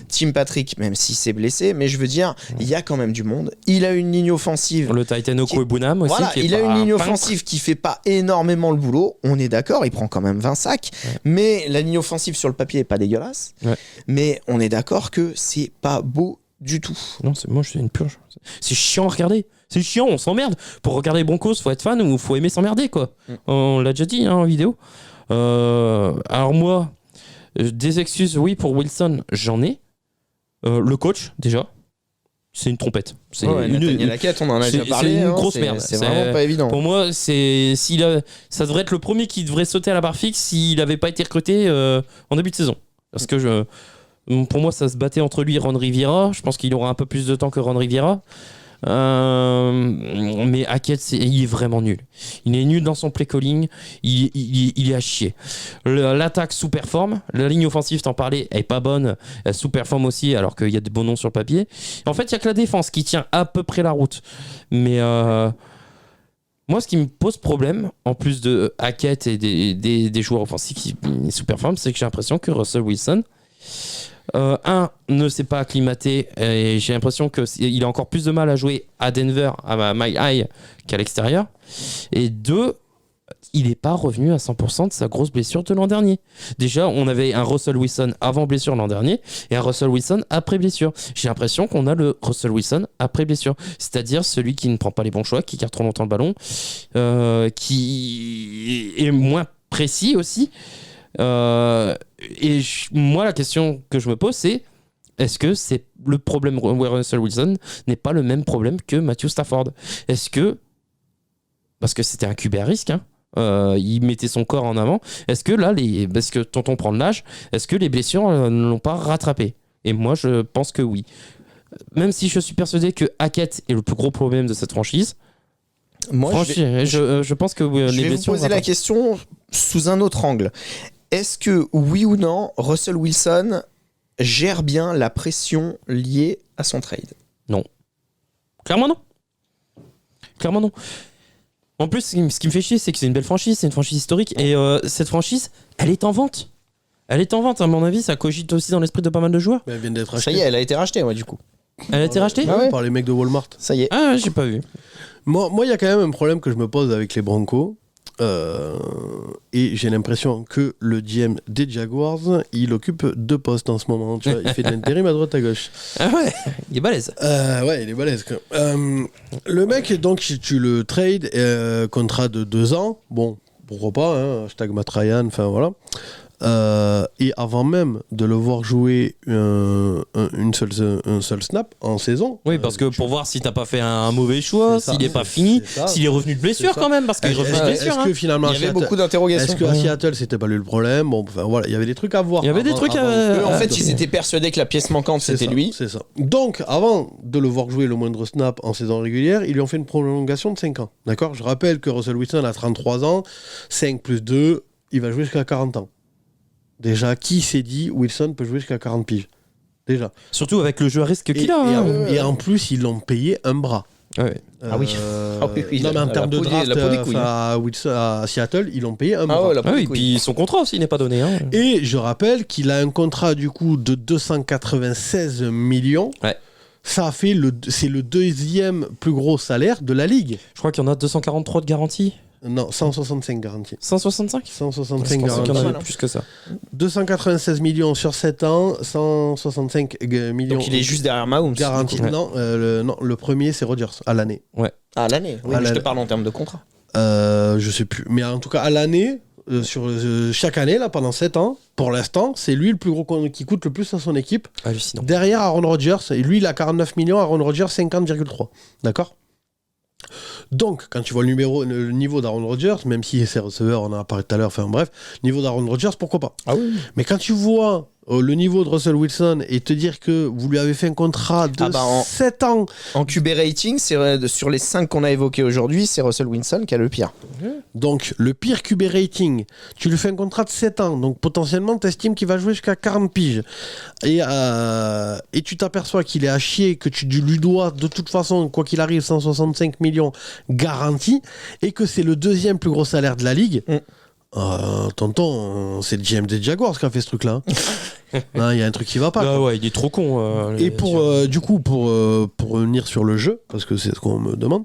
Tim Patrick, Même s'il s'est blessé. Mais je veux dire, il y a quand même du monde. Il a une ligne offensive. le Titan Oko Ebunam aussi. Voilà, qui est il a pas une ligne peintre. offensive qui fait pas énormément le boulot. On est d'accord, il prend quand même 20 sacs. Ouais. Mais la ligne offensive sur le papier est pas dégueulasse. Ouais. Mais on est d'accord que c'est pas beau du tout. Non, c'est moi, c'est une purge. C'est chiant à regarder. C'est chiant, on s'emmerde. Pour regarder les Broncos, faut être fan ou faut aimer s'emmerder, quoi. On l'a déjà dit hein, en vidéo. Alors moi, des excuses, oui, pour Wilson, j'en ai. Le coach, déjà, c'est une trompette. C'est Nathaniel Hackett, on en a c'est- déjà parlé. c'est une hein, grosse merde. C'est C'est- vraiment pas évident. Pour moi, ça devrait être le premier qui devrait sauter à la barre fixe s'il n'avait pas été recruté en début de saison. Parce que pour moi, ça se battait entre lui et Ron Rivera. Je pense qu'il aura un peu plus de temps que Ron Rivera. Mais Hackett, il est vraiment nul. Il est nul dans son play calling. Il est à chier. L'attaque sous-performe. La ligne offensive, t'en parlais, elle est pas bonne. Elle sous-performe aussi, alors qu'il y a des bons noms sur le papier. En fait, il y a que la défense qui tient à peu près la route. Mais moi, ce qui me pose problème, en plus de Hackett et des joueurs offensifs qui sous-performent, c'est que j'ai l'impression que Russell Wilson, ne s'est pas acclimaté et j'ai l'impression qu'il a encore plus de mal à jouer à Denver, à Mile High, qu'à l'extérieur. Et 2, il n'est pas revenu à 100% de sa grosse blessure de l'an dernier. Déjà, on avait un Russell Wilson avant blessure l'an dernier et un Russell Wilson après blessure. J'ai l'impression qu'on a le Russell Wilson après blessure. C'est-à-dire celui qui ne prend pas les bons choix, qui garde trop longtemps le ballon, qui est moins précis aussi. Moi, la question que je me pose, c'est est-ce que c'est le problème Russell Wilson n'est pas le même problème que Matthew Stafford? Est-ce que parce que c'était un QB à risque, hein. Il mettait son corps en avant. Est-ce que là, parce que tonton prend de l'âge, est-ce que les blessures ne l'ont pas rattrapé? Et moi, je pense que oui. Même si je suis persuadé que Hackett est le plus gros problème de cette franchise, Moi, je pense que je les vais vous blessures... poser la question sous un autre angle. Est-ce que, oui ou non, Russell Wilson gère bien la pression liée à son trade? Clairement non. Clairement non. En plus, ce qui me fait chier, c'est que c'est une belle franchise, c'est une franchise historique, et cette franchise, elle est en vente. Elle est en vente, à mon avis, ça cogite aussi dans l'esprit de pas mal de joueurs. Mais elle vient d'être Ça achetée. y est, elle a été rachetée, du coup. Elle a été rachetée Ah ouais. Par les mecs de Walmart. Ça y est. Ah, j'ai pas vu. Moi, il y a quand même un problème que je me pose avec les Broncos. Et j'ai l'impression que le GM des Jaguars, il occupe 2 postes en ce moment. Tu vois, il fait de l'intérim à droite à gauche. Ah ouais, il est balèze. Ouais, il est balèze. Le mec, donc, tu le trades, contrat de 2 ans. Bon, pourquoi pas, hein, hashtag Matt Ryan, enfin voilà. Et avant même de le voir jouer un seul snap en saison. Oui, parce que pour voir si t'as pas fait un mauvais choix, c'est ça, s'il est pas fini, c'est ça. s'il est revenu de blessure C'est ça. quand même, parce qu'il est revenu de blessure. Est-ce Hein. que finalement, Il y avait Seattle- beaucoup d'interrogations. est-ce qu'à Seattle, c'était pas lui le problème? Bon, enfin voilà, il y avait des trucs à voir. Il y avait des trucs à- Eux, en Ah, fait, donc- ils étaient persuadés que la pièce manquante, C'est c'était ça, lui. C'est ça. Donc, avant de le voir jouer le moindre snap en saison régulière, ils lui ont fait une prolongation de 5 ans. D'accord? Je rappelle que Russell Wilson a 33 ans, 5 plus 2, il va jouer jusqu'à 40 ans. Déjà, qui s'est dit Wilson peut jouer jusqu'à 40 piges? Déjà. Surtout avec le jeu à risque qu'il a. hein. Et en plus, ils l'ont payé un bras. Ouais. Ah oui. Ah oui, oui, non, mais en la termes de peau des- draft, la peau des couilles. à Seattle, ils l'ont payé un bras. Ah ouais, la Ah oui, peau des puis son contrat aussi n'est pas donné. Hein. Et je rappelle qu'il a un contrat du coup de 296 millions. Ouais. Ça fait c'est le 2e plus gros salaire de la ligue. Je crois qu'il y en a 243 de garantie. Non, 165 garantis. 165 165 Je pensais qu'il y en garantis. mal, avait hein. plus que ça. 296 millions sur 7 ans, 165 millions. Donc il est juste derrière Mahomes. garantis. du coup. Non, le premier c'est Rodgers à l'année. Ah, l'année. Oui, À mais je te l'année. parle en termes de contrat. Je sais plus. Mais en tout cas, à l'année, sur chaque année, là, pendant 7 ans, pour l'instant, c'est lui le plus gros qui coûte le plus à son équipe. Hallucinant. Derrière Aaron Rodgers, et lui, il a 49 millions, Aaron Rodgers, 50,3. D'accord? Donc, quand tu vois le niveau d'Aaron Rodgers, même si ses receveurs, on en a parlé tout à l'heure, enfin bref, niveau d'Aaron Rodgers, pourquoi pas? Ah oui. Mais quand tu vois le niveau de Russell Wilson et te dire que vous lui avez fait un contrat de 7 ans. En QB rating, sur les 5 qu'on a évoqués aujourd'hui, c'est Russell Wilson qui a le pire. Donc, le pire QB rating, tu lui fais un contrat de 7 ans. Donc, potentiellement, tu estimes qu'il va jouer jusqu'à 40 piges. Et tu t'aperçois qu'il est à chier, que tu lui dois, de toute façon, quoi qu'il arrive, 165 millions garantis, et que c'est le 2e plus gros salaire de la ligue. Tonton, c'est le GM des Jaguars qui a fait ce truc-là. Il y a un truc qui va pas. Ah quoi. ouais, il est trop con. Et pour revenir sur le jeu, parce que c'est ce qu'on me demande,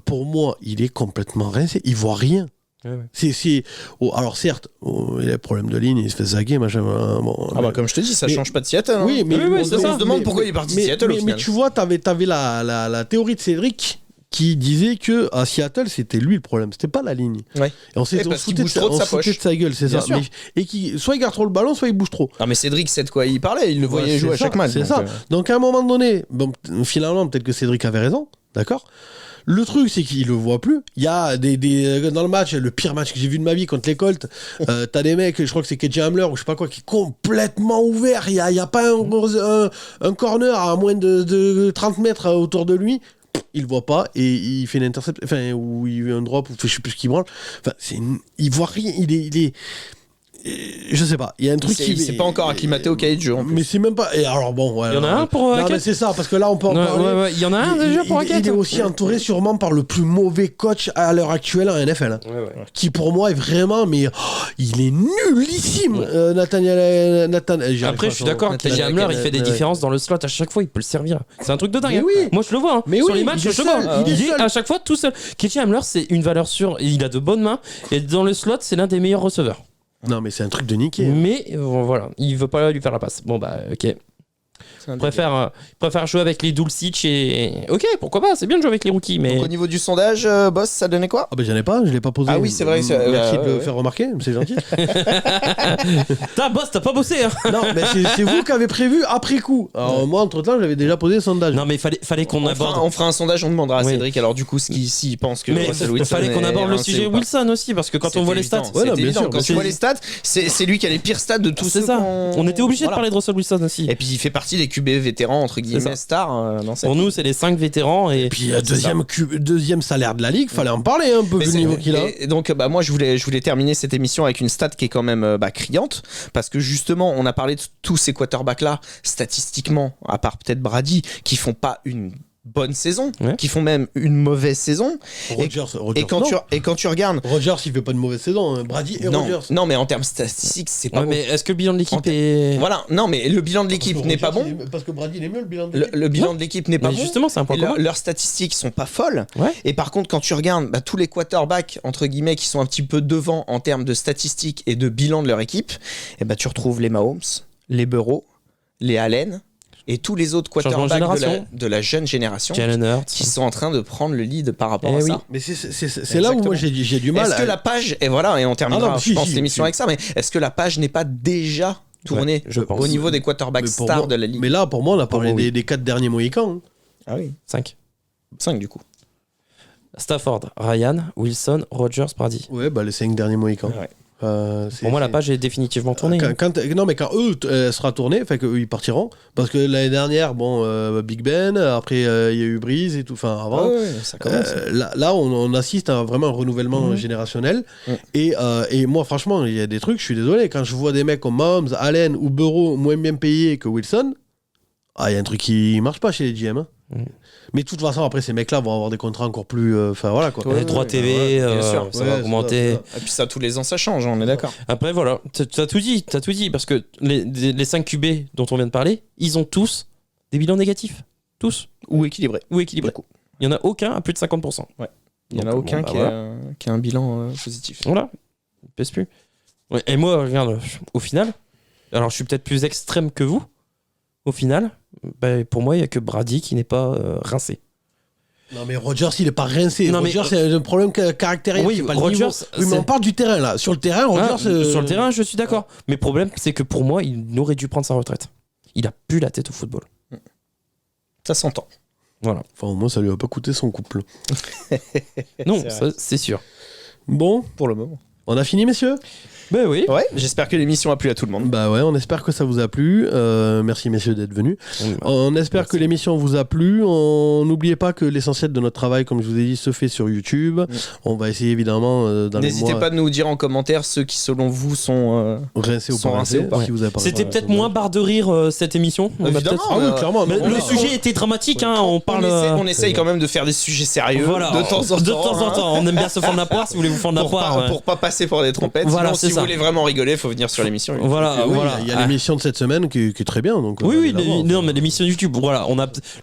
pour moi, il est complètement rincé. Il voit rien. Ouais. Alors certes, il a un problème de ligne, il se fait zaguer, machin. Comme je te dis, ça change pas de Seattle. Hein. Oui, mais Oui, on c'est se ça. demande pourquoi il est parti de Seattle. au mais final. tu vois, t'avais la théorie de Cédric qui disait que à Seattle, c'était lui le problème, c'était pas la ligne. Ouais. Et on s'est parce qu'il bouge trop de sa poche. de sa gueule, c'est Bien ça. sûr. Et soit il garde trop le ballon, soit il bouge trop. Non, mais Cédric sait de quoi il parlait. Il le voyait Ouais, jouer à c'est chaque ça, match. C'est donc, ça. Donc à un moment donné, finalement, peut-être que Cédric avait raison, d'accord? Le truc, c'est qu'il le voit plus. Il y a dans le match, le pire match que j'ai vu de ma vie contre les Colts, t'as des mecs, je crois que c'est KJ Hamler ou je sais pas quoi, qui est complètement ouvert. Il y a pas un corner à moins de 30 mètres autour de lui. Il voit pas et il fait une interception, enfin, ou il fait un drop, ou je sais plus ce qu'il branle. Enfin, il voit rien. Il est je sais pas, il y a un truc il s'est pas encore acclimaté au cahier de jeu. En plus. mais c'est même pas. Et alors bon, ouais. Il y en a un pour non, Hackett mais c'est ça, parce que là on peut en parler. Il y en a un déjà pour Hackett. Il est aussi entouré sûrement par le plus mauvais coach à l'heure actuelle en NFL. Hein, qui pour moi est vraiment, mais il est nullissime. Nathan. Après, je suis d'accord, KJ Hamler, il fait des différences dans le slot à chaque fois, il peut le servir. C'est un truc de dingue. Mais hein. oui. Moi, je le vois. Hein. Mais Sur oui, les matchs, il est je le vois. seul, il est Il est seul. à chaque fois tout seul. KJ Hamler, c'est une valeur sûre. Il a de bonnes mains. Et dans le slot, c'est l'un des meilleurs receveurs. Non, mais c'est un truc de niqué. Mais voilà, il veut pas lui faire la passe. Bon, bah, ok. C'est un délire. Préfère jouer avec les Dulcich et. Ok, pourquoi pas, c'est bien de jouer avec les rookies, mais. Donc, au niveau du sondage, boss, ça donnait quoi? Ah ben j'en ai pas, je l'ai pas posé. Ah oui, c'est vrai, c'est- Merci ouais, de le ouais. faire remarquer, c'est gentil. T'as boss, t'as pas bossé, hein. Non, mais c'est vous qui avez prévu après coup. Alors moi, entre-temps, j'avais déjà posé le sondage. Non, mais fallait qu'on aborde. On fera un sondage, on demandera à Oui. Cédric alors du coup s'il pense que Mais Russell il Wilson fallait qu'on est aborde le rincé sujet ou pas. Wilson aussi, parce que quand on C'est voit les évident, stats. c'est Ouais, non, bien évident. sûr, Quand bien tu sûr. vois les stats, c'est lui qui a les pires stats de tous C'est ceux ça. qu'on- On était obligé Voilà. de parler de Russell Wilson aussi. Et puis il fait partie des QB vétérans entre C'est guillemets ça. stars dans cette Pour nous, c'est les 5 vétérans et. Puis deuxième salaire de la ligue, fallait en parler un peu Mais vu le c'est- niveau qu'il a. et donc bah, moi je voulais terminer cette émission avec une stat qui est quand même criante parce que justement on a parlé de tous ces quarterbacks là statistiquement à part peut-être Brady qui font pas une bonne saison, Ouais. qui font même une mauvaise saison Rodgers, et quand tu regardes Rodgers, il fait pas de mauvaise saison. Hein. Brady et non, Rodgers. non mais en termes statistiques c'est pas Ouais, bon. mais est-ce que le bilan de l'équipe En- est. Voilà, non mais le bilan de l'équipe Parce que n'est pas Rodgers, bon. parce que Brady, il est mieux le bilan de Le, l'équipe. le bilan de l'équipe n'est pas Mais bon. justement, c'est un point Et commun. leurs statistiques sont pas folles. Ouais. Et par contre, quand tu regardes tous les quarterbacks entre guillemets qui sont un petit peu devant en termes de statistiques et de bilan de leur équipe, et tu retrouves les Mahomes, les Burrow, les Allen et tous les autres Changement de quarterbacks génération. de la jeune génération Jalen Hurts. qui sont en train de prendre le lead par rapport Eh à oui. ça. Mais c'est là où moi j'ai du mal. Est-ce que la page et voilà et on terminera Ah non, je si, pense si, l'émission si. avec ça, mais est-ce que la page n'est pas déjà tournée Ouais, je pense. au niveau des quarterbacks Mais pour stars moi- de la ligue? Mais là, pour moi, on a parlé moi, oui. des 4 derniers Mohicans. Hein. Ah oui, 5. 5 du coup. Stafford, Ryan, Wilson, Rodgers, Brady. Ouais, bah les 5 derniers Mohicans. Ouais. Pour moi, la page est définitivement tournée. Non, mais quand eux sera tournée, fait qu'eux ils partiront. Parce que l'année dernière, Big Ben, après il y a eu Breeze et tout, enfin avant. Ah ouais, ça commence. Là, on assiste à vraiment un renouvellement générationnel. Et moi, franchement, il y a des trucs, je suis désolé, quand je vois des mecs comme Mahomes, Allen ou Burrow moins bien payés que Wilson, il y a un truc qui marche pas chez les GM. Hein. Mais de toute façon, après, ces mecs-là vont avoir des contrats encore plus. Enfin, voilà quoi. Les droits TV, bien sûr. ça va augmenter. Et puis ça, tous les ans, ça change, on est d'accord. Après, voilà, t'as tout dit, parce que les 5 QB dont on vient de parler, ils ont tous des bilans négatifs. Tous. Ou équilibré. Ou équilibrés. Beaucoup. Il n'y en a aucun à plus de 50%. Il n'y en a Donc, aucun bon, bah, qui, voilà. qui a un bilan positif. Voilà, il pèse plus. Ouais, et moi, regarde, au final, alors je suis peut-être plus extrême que vous, au final, pour moi, il n'y a que Brady qui n'est pas rincé. Non, mais Rodgers, il est pas rincé. Non, mais- Rodgers, c'est un problème caractériel. Oui, c'est pas le Rodgers, niveau. Oui, mais c'est- on parle du terrain là. Sur le terrain, Ah, Rodgers. sur le terrain, je suis d'accord. Mais le problème, c'est que pour moi, il aurait dû prendre sa retraite. Il a plus la tête au football. Ça s'entend. Voilà. Enfin, au moins, ça lui a pas coûté son couple. Non, C'est ça, c'est sûr. Bon, Pour le moment. on a fini, messieurs? Ben oui. Ouais, j'espère que l'émission a plu à tout le monde. Bah ouais, on espère que ça vous a plu. Merci messieurs d'être venus. On espère Merci. que l'émission vous a plu. N'oubliez pas que l'essentiel de notre travail, comme je vous ai dit, se fait sur YouTube. On va essayer évidemment dans les N'hésitez mois pas de nous dire en commentaire ceux qui, selon vous, sont. rincés ou sont pas rincés rincés. ou pas. Si vous avez pas C'était rincé. peut-être moins barre de rire cette émission. On va Évidemment. peut-être- Ah oui, clairement. Mais non, le voilà. sujet était dramatique, hein, on parle. On essaye quand même de faire des sujets sérieux Voilà, de temps en temps. De temps en hein, temps. On aime bien se fendre la poire si vous voulez vous fendre la Pour poire. pas, ouais. pour pas passer pour des trompettes. Voilà, Sinon, c'est si ça. vous voulez vraiment rigoler, faut venir sur l'émission. Voilà, Oui, voilà. il y a l'émission de cette semaine qui est très bien. Donc, Oui, oui, allez la voir. non, mais l'émission YouTube, voilà,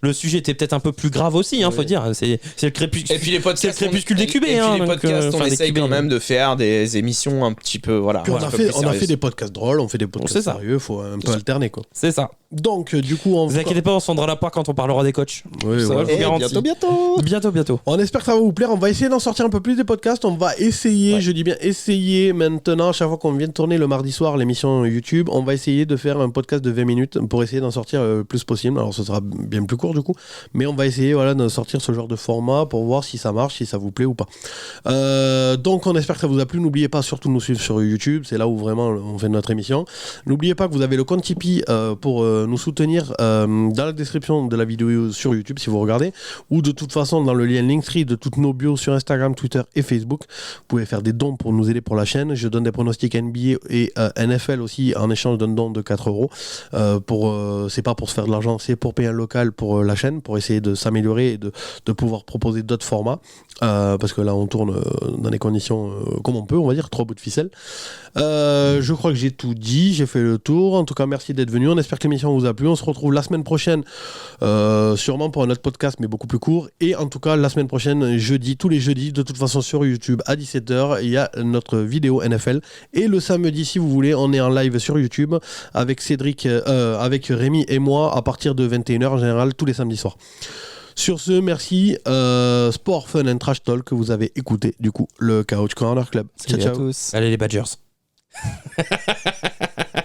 le sujet était peut-être un peu plus grave aussi, faut dire. C'est le crépuscule. Et puis les podcasts, C'est le crépuscule des QB, et puis hein, les donc, podcasts, on enfin, des essaye QB. quand même de faire des émissions un petit peu, voilà. Puis on un a peu fait, plus on a fait sérieuses. des podcasts drôles, on fait des podcasts sait ça. sérieux, faut un peu alterner quoi. C'est ça. Donc du coup, on Vous inquiétez pas, on se fendra la poire quand on parlera des coachs. Oui, Ça voilà. va, je vous Et garantis. bientôt. Bientôt. On espère que ça va vous plaire. On va essayer d'en sortir un peu plus des podcasts. On va essayer, je dis bien essayer maintenant, à chaque fois qu'on vient de tourner le mardi soir l'émission YouTube, on va essayer de faire un podcast de 20 minutes pour essayer d'en sortir le plus possible. Alors ce sera bien plus court du coup, mais on va essayer de sortir ce genre de format pour voir si ça marche, si ça vous plaît ou pas. Donc on espère que ça vous a plu. N'oubliez pas surtout de nous suivre sur YouTube, c'est là où vraiment on fait notre émission. N'oubliez pas que vous avez le compte Tipeee pour nous soutenir dans la description de la vidéo sur YouTube si vous regardez, ou de toute façon dans le lien Linktree de toutes nos bios sur Instagram, Twitter et Facebook. Vous pouvez faire des dons pour nous aider pour la chaîne. Je donne des pronostics NBA et NFL aussi en échange d'un don de 4 euros. C'est pas pour se faire de l'argent, c'est pour payer un local pour la chaîne, pour essayer de s'améliorer et de pouvoir proposer d'autres formats. Parce que là on tourne dans des conditions comme on peut, on va dire, 3 bouts de ficelle. Je crois que j'ai tout dit, j'ai fait le tour. En tout cas, merci d'être venu. On espère que l'émission présentation vous a plu. On se retrouve la semaine prochaine, sûrement pour un autre podcast, mais beaucoup plus court. Et en tout cas, la semaine prochaine, tous les jeudis, de toute façon sur YouTube à 17h, il y a notre vidéo NFL. Et le samedi, si vous voulez, on est en live sur YouTube avec Cédric, avec Rémi et moi à partir de 21h en général, tous les samedis soirs. Sur ce, merci. Sport, Fun and Trash Talk que vous avez écouté, du coup, le Couch Corner Club. Salut à tous. Allez les Badgers.